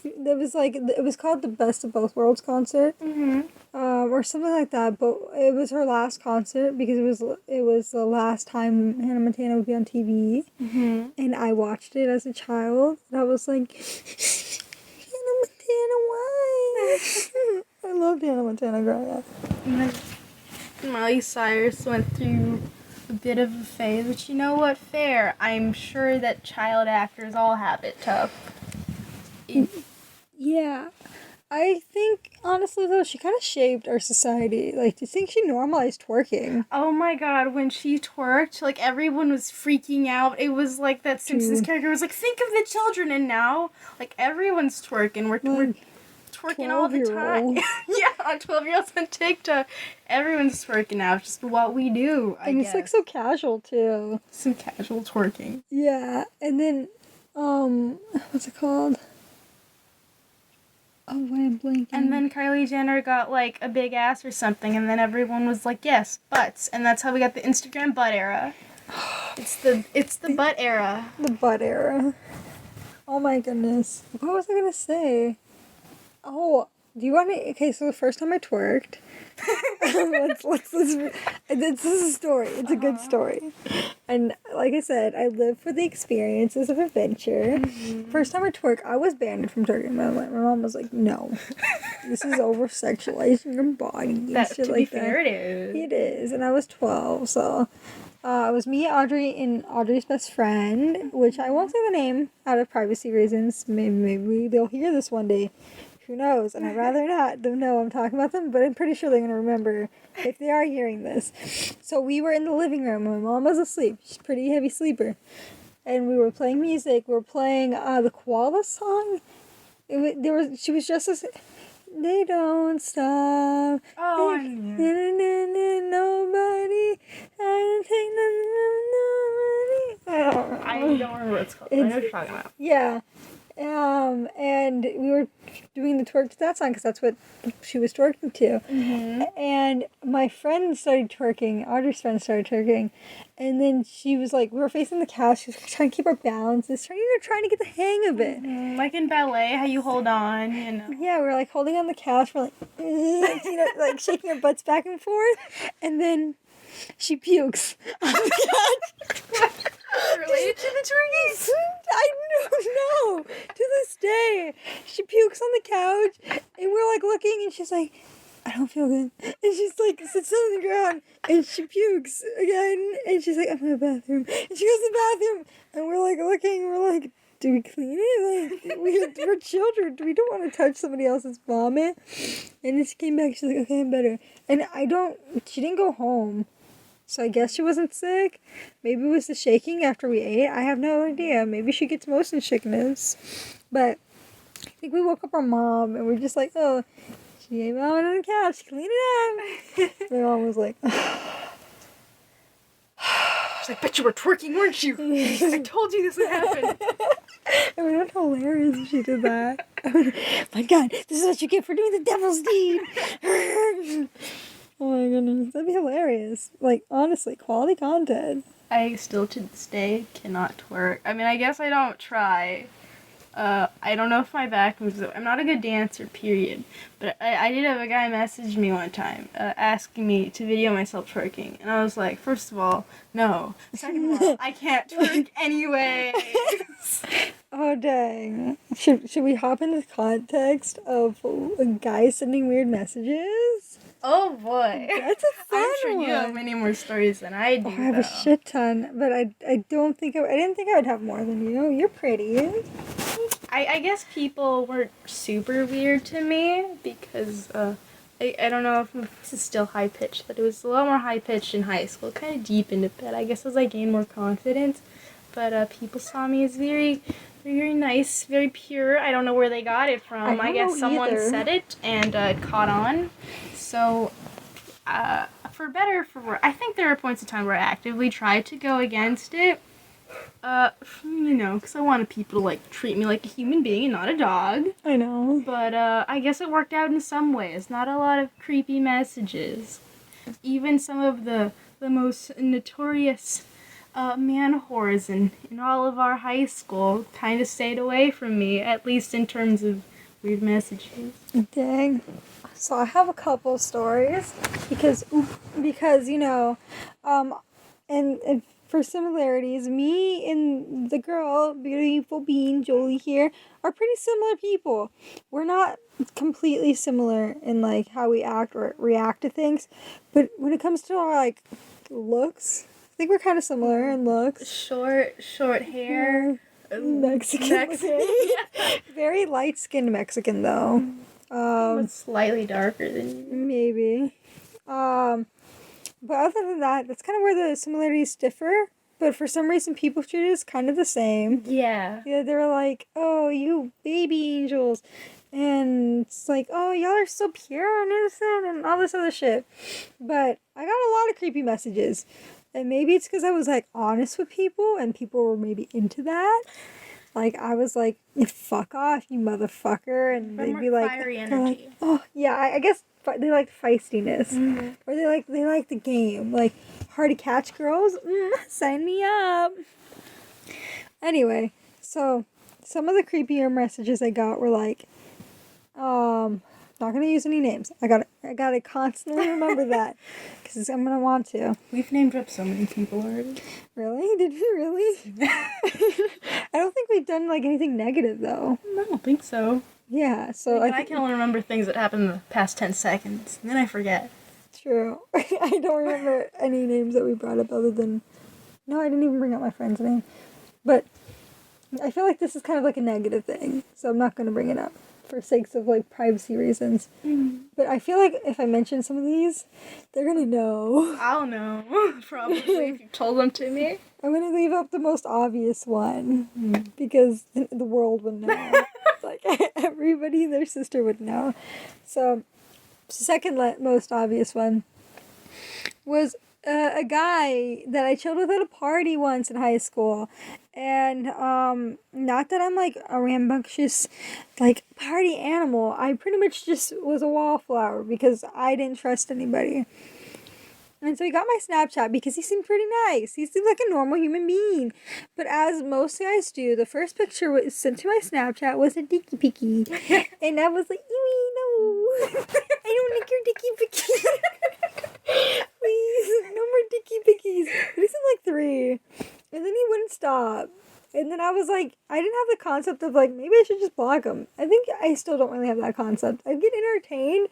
It was like, it was called the Best of Both Worlds concert, Mm-hmm. or something like that. But it was her last concert because it was the last time Hannah Montana would be on TV, Mm-hmm. and I watched it as a child. And I was like, Hannah Montana, why? I loved Hannah Montana growing up. And then Miley Cyrus went through a bit of a phase, which, you know what, fair. I'm sure that child actors all have it tough. Yeah. I think, honestly, though, she kind of shaped our society. Like, do you think she normalized twerking? Oh my god, when she twerked, like, everyone was freaking out. It was like that Simpsons Dude. character was like, think of the children, and now, like, everyone's twerking. We're Like, twerking all the time. 12-year-olds. Yeah, 12-year-olds on TikTok. Everyone's twerking now. It's just what we do, I and guess. it's like so casual, too. Some casual twerking. Yeah. And then, what's it called? Oh, why I'm blanking. And then Kylie Jenner got, like, a big ass or something, and then everyone was like, yes, butts. And that's how we got the Instagram butt era. It's the butt era. The butt era. Oh my goodness. What was I gonna say? Oh, do you want to? Okay, so the first time I twerked, let's this is a story. It's a good story, and like I said, I live for the experiences of adventure. First time I twerked, I was banned from twerking. My mom was like, "No, this is over sexualizing your body." And That, shit to like be fair, it is. It is, and I was 12, so it was me, Audrey, and Audrey's best friend, which I won't say the name out of privacy reasons. Maybe they'll hear this one day. Who knows? And I'd rather not them know I'm talking about them, but I'm pretty sure they're going to remember if they are hearing this. So we were in the living room. My mom was asleep. She's a pretty heavy sleeper. And we were playing music. We were playing the Koala song. She was just as... They don't stop. Oh, I They- knew. Nobody. I don't take nothing from nobody. I don't remember what it's called. I know what you're talking about. Yeah. And we were doing the twerk to that song because that's what she was twerking to. Mm-hmm. And my friend started twerking, Audrey's friend started twerking, and then she was like, we were facing the couch, she was trying to keep our balance, trying to get the hang of it. Like in ballet, how you hold on, you know. Yeah, we were like holding on the couch, we're like, you know, like shaking our butts back and forth, and then she pukes on the couch. Related to the twerking? I don't know. To this day, she pukes on the couch, and we're like looking, and she's like, I don't feel good. And she's like, sits on the ground, and she pukes again, and she's like, I'm in the bathroom. And she goes to the bathroom, and we're like looking, and we're like, do we clean it? Like, we're children. We don't want to touch somebody else's vomit. And then she came back, she's like, okay, I'm better. And she didn't go home. So I guess she wasn't sick. Maybe it was the shaking after we ate. I have no idea. Maybe she gets motion sickness. But I think we woke up our mom and we're just like, oh, she ate vomit on the couch. Clean it up. My mom was like, She's like, bet you were twerking, weren't you? I told you this would happen. it would have been hilarious if she did that. My God, this is what you get for doing the devil's deed. Oh my goodness, that'd be hilarious. Like, honestly, quality content. I still to this day cannot twerk. I mean, I guess I don't try. I don't know if my back moves. I'm not a good dancer, period. But I did have a guy message me one time asking me to video myself twerking. And I was like, first of all, no. Second of all, I can't twerk anyway. Oh dang. Should we hop into the context of guys sending weird messages? Oh boy. That's a fun I'm sure one. you have many more stories than I do. Oh, I have a though. shit ton, but I didn't think I would have more than you. You're pretty. I guess people weren't super weird to me because I don't know if this is still high pitched, but it was a lot more high pitched in high school, kind of deep into bed. I guess as I gained more confidence, but people saw me as very, very nice, very pure. I don't know where they got it from. I guess someone said it and it caught on. So, for better or for worse, I think there were points in time where I actively tried to go against it. Because I wanted people to, like, treat me like a human being and not a dog. I know. But, I guess it worked out in some ways. Not a lot of creepy messages. Even some of the most notorious, man whores in all of our high school kind of stayed away from me, at least in terms of weird messages. Dang. So I have a couple stories because and for similarities, me and the girl, beautiful being Jolie here, are pretty similar people. We're not completely similar in like how we act or react to things, but when it comes to our like looks, I think we're kind of similar in looks. Short hair. Mexican. Very light-skinned Mexican though. Slightly darker than you. Maybe. But other than that, that's kind of where the similarities differ. But for some reason, people treat us kind of the same. Yeah. Yeah, they were like, oh, you baby angels. And it's like, oh, y'all are so pure and innocent and all this other shit. But I got a lot of creepy messages. And maybe it's because I was, like, honest with people and people were maybe into that. Like, I was like, fuck off, you motherfucker. And they'd be like, fiery they're like, energy. oh, yeah, I guess they like feistiness. Mm-hmm. Or they like the game. Like, hard to catch girls? Sign me up. Anyway, so some of the creepier messages I got were like, not gonna use any names. I gotta constantly remember that because I'm gonna want to. We've named up so many people already. Really? Did we really? I don't think we've done like anything negative though. I don't think so. Yeah. So I can only remember things that happened in the past 10 seconds, and then I forget. True. I don't remember any names that we brought up other than. No, I didn't even bring up my friend's name. But I feel like this is kind of like a negative thing, so I'm not gonna bring it up for sakes of like privacy reasons. Mm-hmm. But I feel like if I mention some of these, they're gonna know. I'll know, probably, if you told them to me. I'm gonna leave up the most obvious one because the world would know. Like everybody and their sister would know. So, second most obvious one was a guy that I chilled with at a party once in high school. And, not that I'm, like, a rambunctious, like, party animal. I pretty much just was a wallflower because I didn't trust anybody. And so he got my Snapchat because he seemed pretty nice. He seemed like a normal human being. But as most guys do, the first picture was sent to my Snapchat was a dicky picky. And I was like, ew, no. I don't like your dicky picky. Please, no more dicky pickies. But he sent like 3. And then he wouldn't stop. And then I was like, I didn't have the concept of like, maybe I should just block him. I think I still don't really have that concept. I get entertained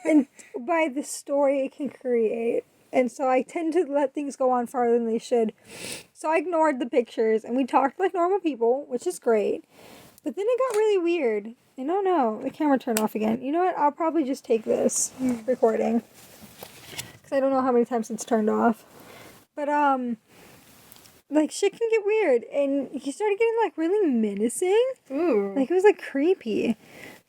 and by the story it can create. And so I tend to let things go on farther than they should. So I ignored the pictures and we talked like normal people, which is great. But then it got really weird. And oh no, the camera turned off again. You know what? I'll probably just take this recording. Because I don't know how many times it's turned off. But, like, shit can get weird. And he started getting, like, really menacing. Ooh. Like, it was, like, creepy.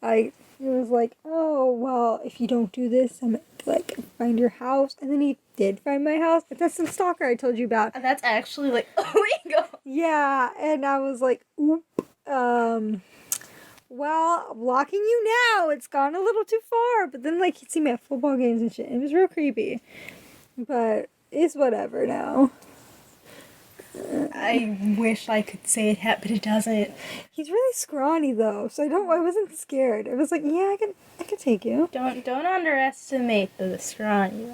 Like, it was like, oh, well, if you don't do this, I'm gonna, like, find your house. And then he did find my house. But that's the stalker I told you about. That's actually, like, illegal. Yeah, and I was like, oop, well, I'm blocking you now. It's gone a little too far. But then, like, he'd see me at football games and shit. It was real creepy. But it's whatever now. I wish I could say it, but it doesn't. He's really scrawny though, so I wasn't scared. I was like, yeah, I can take you. Don't underestimate the scrawny.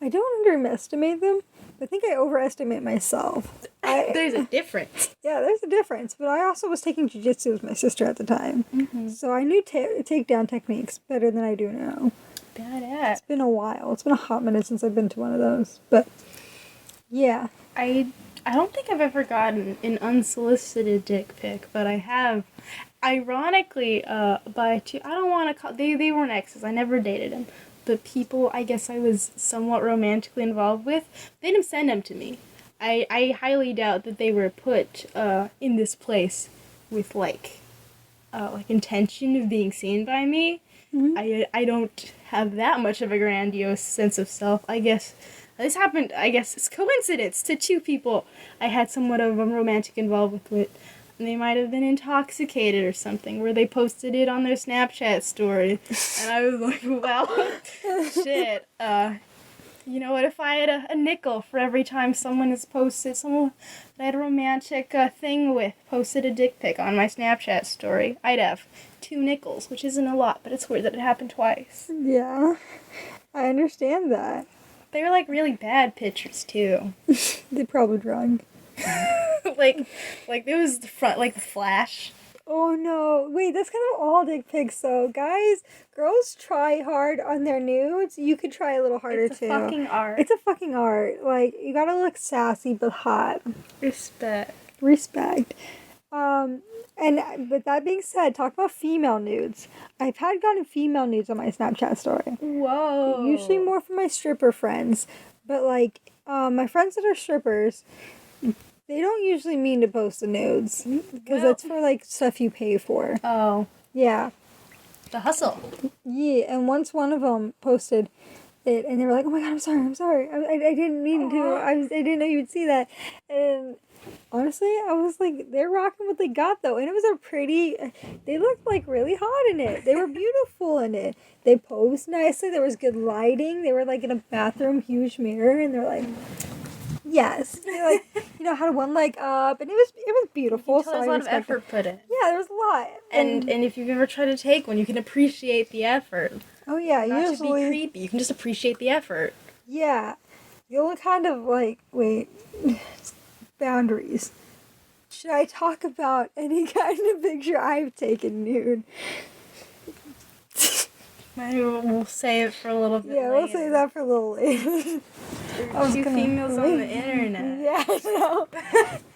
I don't underestimate them. I think I overestimate myself. There's a difference. Yeah, there's a difference. But I also was taking jujitsu with my sister at the time, so I knew takedown techniques better than I do now. Badass. It's been a while. It's been a hot minute since I've been to one of those. But yeah, I don't think I've ever gotten an unsolicited dick pic, but I have. Ironically, by two. I don't want to call. They weren't exes. I never dated them. But people I guess I was somewhat romantically involved with, they didn't send them to me. I highly doubt that they were put in this place with like intention of being seen by me. I don't have that much of a grandiose sense of self. I guess this happened. I guess it's coincidence to two people I had somewhat of a romantic involvement with. And they might have been intoxicated or something, where they posted it on their Snapchat story. And I was like, well, shit. You know what, if I had a nickel for every time someone that I had a romantic thing with posted a dick pic on my Snapchat story, I'd have 2 nickels, which isn't a lot, but it's weird that it happened twice. yeah, I understand that. They were like really bad pictures too. They probably drunk. like there was the front, like the flash. Oh no, wait, that's kind of all dick pics though. Guys, girls try hard on their nudes. You could try a little harder It's a too. fucking art. It's a fucking art. Like, you gotta look sassy but hot. Respect. But that being said, talk about female nudes. I've gotten female nudes on my Snapchat story. Whoa. Usually more from my stripper friends. But like, my friends that are strippers, they don't usually mean to post the nudes. Because Well- that's for like stuff you pay for. Oh. Yeah. The hustle. Yeah, and once one of them posted it, and they were like, "Oh my god, I'm sorry, I didn't mean to. I didn't know you would see that." And honestly, I was like, they're rocking what they got though, and it was a pretty. They looked like really hot in it. They were beautiful in it. They posed nicely. There was good lighting. They were like in a bathroom, huge mirror, and they're like, yes, they like had one leg up, and it was beautiful. So there's a lot of effort put in. Yeah, there was a lot. And if you've ever tried to take one, you can appreciate the effort. oh yeah, Not to usually. be creepy, you can just appreciate the effort. Yeah. The only kind of boundaries. Should I talk about any kind of picture I've taken nude? Maybe we'll save it for a little bit Yeah, we'll save that for a little later. Two females on the internet. Yeah, I know.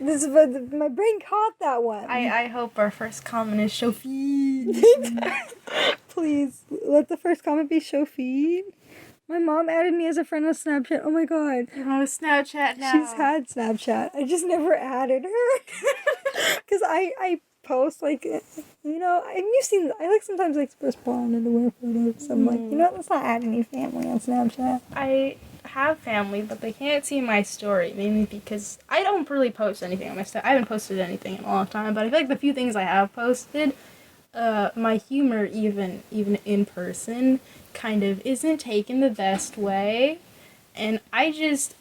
But my brain caught that one. I hope our first comment is show feed. Please, let the first comment be show feed. My mom added me as a friend on Snapchat. Oh my god. Your mom is Snapchat now. She's had Snapchat. I just never added her. Because I post, like, and you've seen, I like sometimes like to spawn and to wear photos. So I'm like, let's not add any family on Snapchat. I have family, but they can't see my story, mainly because I don't really post anything on my stuff. I haven't posted anything in a long time, but I feel like the few things I have posted, my humor, even in person, kind of isn't taken the best way. And I just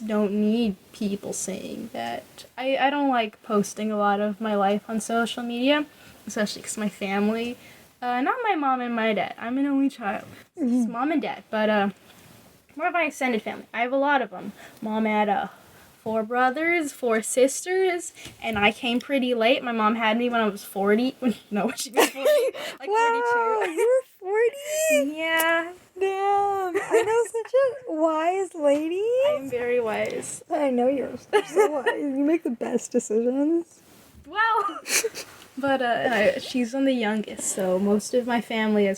don't need people saying that. I don't like posting a lot of my life on social media, especially because my family, not my mom and my dad. I'm an only child. It's mom and dad, but more of my extended family. I have a lot of them. Mom had 4 brothers, 4 sisters, and I came pretty late. My mom had me when I was 40. No, she was 40. Like Wow, 42. you were 40? Yeah. Damn, I know such a wise lady. I'm very wise. I know you're so wise. You make the best decisions. Well, but she's one of the youngest, so most of my family had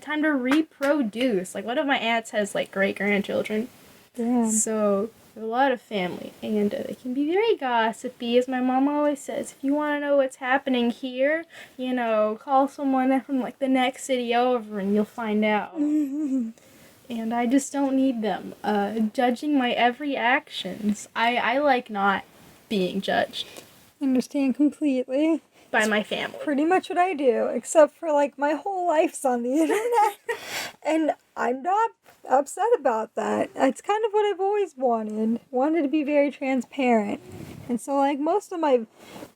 time to reproduce. Like, one of my aunts has like great grandchildren, Damn. so a lot of family, and they can be very gossipy, as my mom always says. If you want to know what's happening here, call someone from like the next city over, and you'll find out. And I just don't need them judging my every actions. I like not being judged Understand completely. by my family. Pretty much what I do, except for like my whole life's on the internet. And I'm not upset about that. It's kind of what I've always wanted. Wanted to be very transparent And so, like, most of my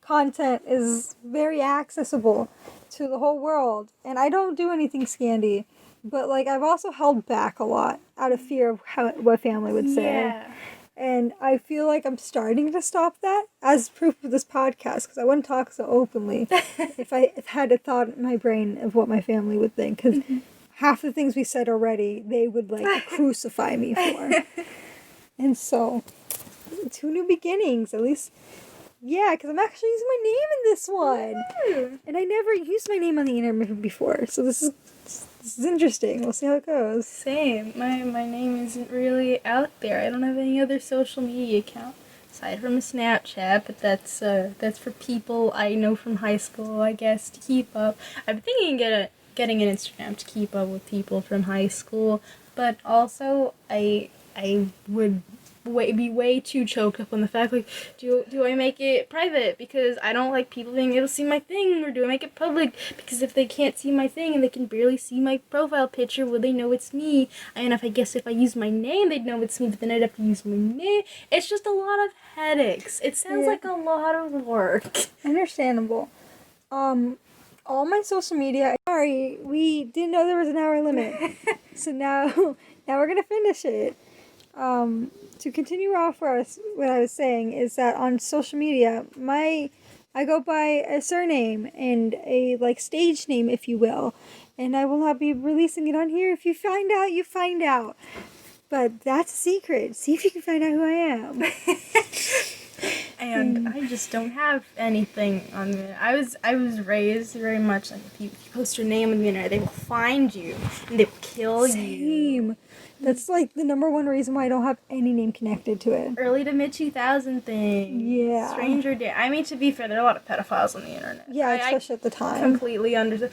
content is very accessible to the whole world. And I don't do anything scandy. But, like, I've also held back a lot out of fear of what family would say. Yeah. And I feel like I'm starting to stop that, as proof of this podcast, because I wouldn't talk so openly if I had a thought in my brain of what my family would think. Because half the things we said already, they would, like, crucify me for. And so, 2 new beginnings, at least. Yeah, because I'm actually using my name in this one. And I never used my name on the internet before, so this is interesting. We'll see how it goes. Same. My name isn't really out there. I don't have any other social media account aside from a Snapchat, but that's for people I know from high school, I guess, to keep up. I've been thinking of getting an Instagram to keep up with people from high school, but also I would be way too choked up on the fact, like, do I make it private because I don't like people being able to see my thing, or do I make it public because if they can't see my thing and they can barely see my profile picture, will they know it's me? And I guess if I use my name, they'd know it's me, but then I'd have to use my name. It's just a lot of headaches. It sounds like a lot of work. Understandable. All my social media. Sorry, we didn't know there was an hour limit, so now we're gonna finish it. To continue off what I was saying is that on social media, I go by a surname and a, like, stage name, if you will, and I will not be releasing it on here. If you find out, you find out. But that's a secret. See if you can find out who I am. And I just don't have anything on there. I was raised very much like, if you post your name on the internet, they will find you and they will kill you. Same. That's, like, the number one reason why I don't have any name connected to it. Early to mid 2000 thing. Yeah. Stranger day. I mean, to be fair, there are a lot of pedophiles on the internet. Yeah, I especially at the time. completely understand.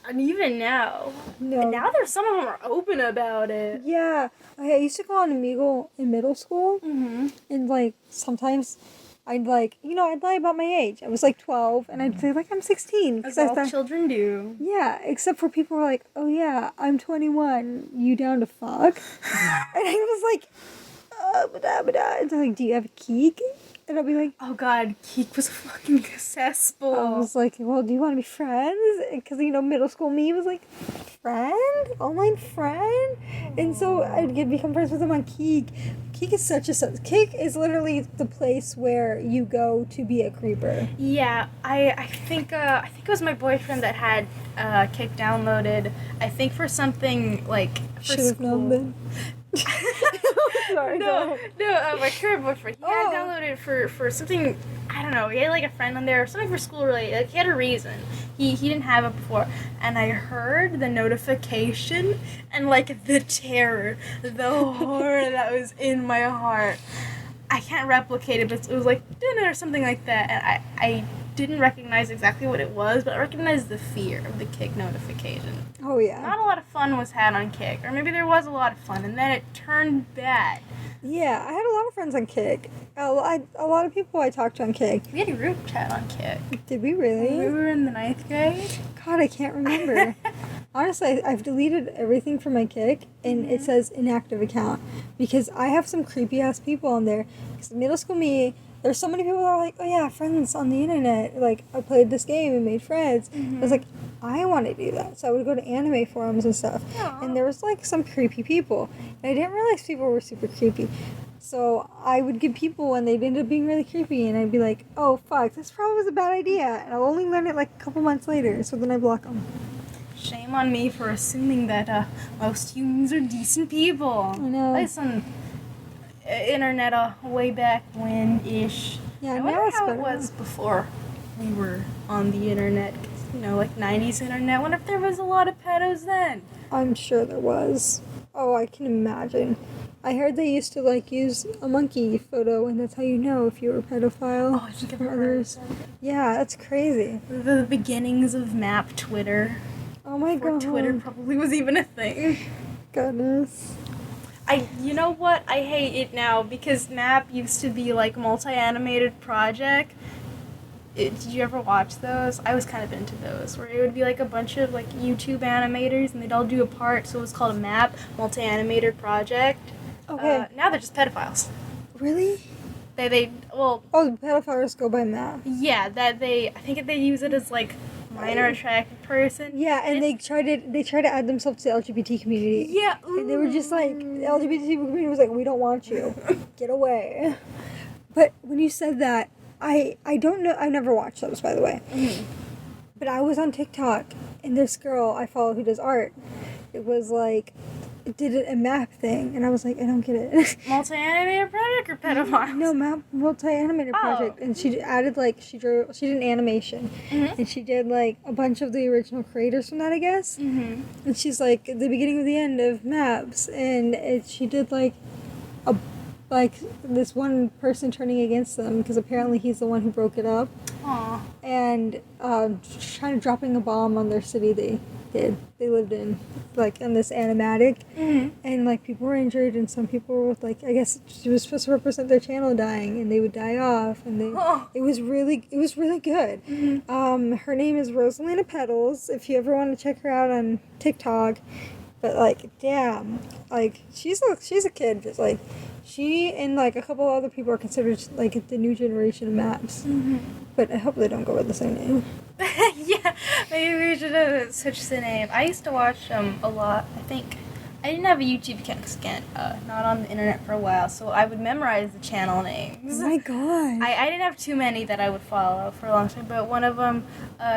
And even now. No. And now there's some of them are open about it. Yeah. I used to go on Omegle in middle school. Mm-hmm. And, like, sometimes I'd, like, I'd lie about my age. I was, like, 12, and I'd say, like, I'm 16. As I all thought, children do. yeah, except for people who were like, oh, yeah, I'm 21. You down to fuck? And I was like, and they're like, do you have a Keek? And I'll be like, Oh god, Keek was a fucking cesspool. I was like, well, do you want to be friends? Because, middle school me was like, friend? Online friend? And so I'd become friends with them on Keek. Keek is Keek is literally the place where you go to be a creeper. Yeah, I think it was my boyfriend that had Kick downloaded. I think for something like for Should have school. known then. Sorry, No, my current boyfriend. He had downloaded for something. I don't know. He had like a friend on there, or something for school related. Like, he had a reason. He didn't have it before, and I heard the notification and like the terror, the horror that was in my heart. I can't replicate it, but it was like dinner or something like that, and I didn't recognize exactly what it was, but I recognized the fear of the Kick notification. Oh, yeah. Not a lot of fun was had on Kick, or maybe there was a lot of fun, and then it turned bad. Yeah, I had a lot of friends on Kick. A lot of people I talked to on Kick. We had a group chat on Kick. Did we We really? were in the 9th grade. God, I can't remember. Honestly, I've deleted everything from my Kick, and it says inactive account, because I have some creepy ass people on there. Because middle school me, there's so many people that are like, oh yeah, friends on the internet. Like, I played this game and made friends. I was like, I want to do that. So I would go to anime forums and stuff. Aw. And there was like some creepy people. And I didn't realize people were super creepy. So I would give people, and they'd end up being really creepy, and I'd be like, oh fuck, this probably was a bad idea. And I'll only learn it like a couple months later. So then I block them. Shame on me for assuming that most humans are decent people. I know. Like some internet way back when-ish. Yeah, I now wonder it's how it better. was before we were on the internet. 'Cause, like 90s internet. I wonder if there was a lot of pedos then. I'm sure there was. Oh, I can imagine. I heard they used to like use a monkey photo, and that's how you know if you were a pedophile. Oh, I think I've from heard others. Yeah, that's crazy. The beginnings of map Twitter. Oh my Before god. Twitter probably was even a thing. Goodness. You know what? I hate it now because map used to be like multi-animated project. Did you ever watch those? I was kind of into those, where it would be like a bunch of like YouTube animators and they'd all do a part, so it was called a map multi-animated project. Okay. Now they're just pedophiles. Really? well, Oh, the pedophiles go by math. yeah, I think they use it as like minor attracted person. Yeah, and they try to add themselves to the LGBT community. Yeah, And they were just like, the LGBT community was like, we don't want you. Get away. But when you said that, I don't know, I never watched those, by the way. Mhm. But I was on TikTok, and this girl I follow who does art, it was like, it did a map thing, and I was like, I don't get it. Multi-animated project or pedophile? No, map multi-animated Oh. project, and she added like, she did an animation, Mhm. and she did like a bunch of the original creators from that, I guess. Mhm. And she's like at the beginning of the end of maps, and she did like this one person turning against them because apparently he's the one who broke it up, Aw. and trying to dropping a bomb on their city they lived in, like in this animatic, Mhm. and like people were injured, and some people were like, I guess she was supposed to represent their channel dying, and they would die off, and Oh. it was really good. Mhm. Her name is Rosalina Petals. If you ever want to check her out on TikTok, but like, damn, like she's a kid, but like she and like a couple other people are considered like the new generation of maps. Mhm. But I hope they don't go with the same name. Yeah, maybe we should have switched the name. I used to watch a lot. I think I didn't have a YouTube account 'cause again, not on the internet for a while, so I would memorize the channel names. Oh my god. I didn't have too many that I would follow for a long time, but one of them,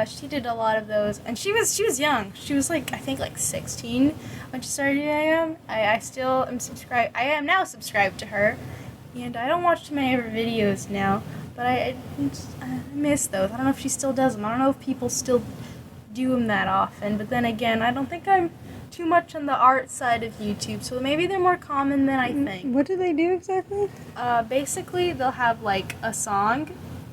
she did a lot of those, and she was young. She was like, I think like 16 when she started doing them. I still am subscribed. I am now subscribed to her, and I don't watch too many of her videos now, but I miss those. I don't know if she still does them. I don't know if people still do them that often, but then again, I don't think I'm too much on the art side of YouTube, so maybe they're more common than I think. What do they do exactly? Basically, they'll have like a song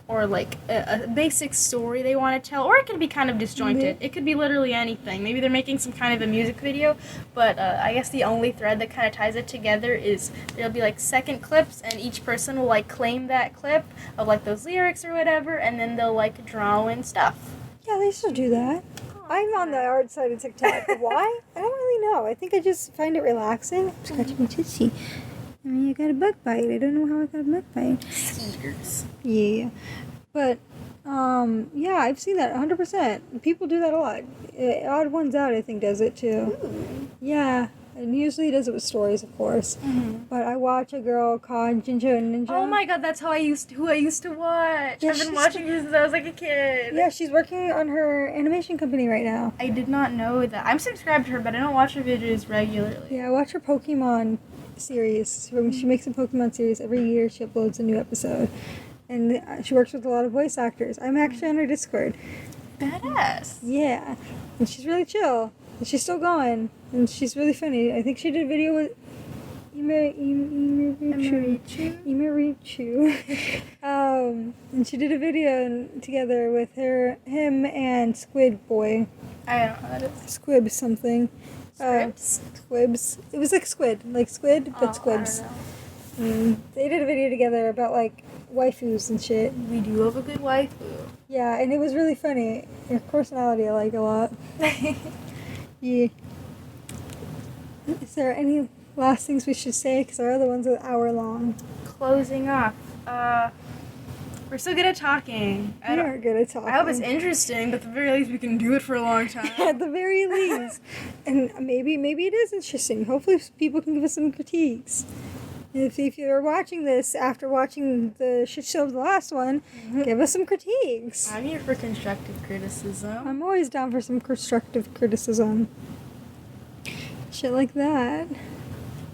or like a basic story they want to tell, or it could be kind of disjointed. It could be literally anything. Maybe they're making some kind of a music video, but I guess the only thread that kind of ties it together is there'll be like second clips, and each person will like claim that clip of like those lyrics or whatever, and then they'll like draw in stuff. Yeah, they still do that. I'm on the art side of TikTok. Why? I don't really know. I think I just find it relaxing. I'm scratching my tushy. I mean, I got a bug bite. I don't know how I got a bug bite. Skeeters. Yeah. But, yeah, I've seen that 100%. People do that a lot. Odd Ones Out, I think, does it too. Yeah. And usually does it with stories, of course. Mm-hmm. But I watch a girl called Jinjo Ninja. Oh my god, that's who I used to watch. Yeah, I've been she's watching you since I was like a kid. Yeah, she's working on her animation company right now. I did not know that. I'm subscribed to her, but I don't watch her videos regularly. Yeah, I watch her Pokemon series. She makes a Pokemon series every year. She uploads a new episode. And she works with a lot of voice actors. I'm actually on her Discord. Badass. Yeah. And she's really chill. And she's still going. And she's really funny. I think she did a video with Imerichu. And she did a video together with him and Squid Boy. I don't know how that is. Squib something. Scripts? Squibs. It was like squid, but squibs. They did a video together about like waifus and shit. We do have a good waifu. Yeah, and it was really funny. Her personality I like a lot. Yeah. Is there any last things we should say? Because our other ones are an hour long. Closing off. We're so good at talking. We are good at talking. I hope it's interesting, but at the very least we can do it for a long time. At the very least. And maybe it is interesting. Hopefully people can give us some critiques. If you're watching this after watching the shit show of the last one, give us some critiques. I'm here for constructive criticism. I'm always down for some constructive criticism. Shit like that.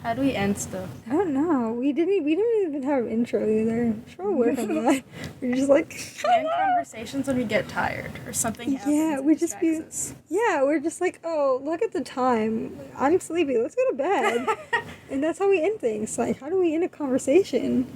How do we end stuff? I don't know. We didn't even have an intro either. Should probably work on that. We're just like We end conversations when we get tired or something happens. Yeah, that we just be distracts us. yeah, we're just like, oh, look at the time. I'm sleepy. Let's go to bed. And that's how we end things. Like, how do we end a conversation?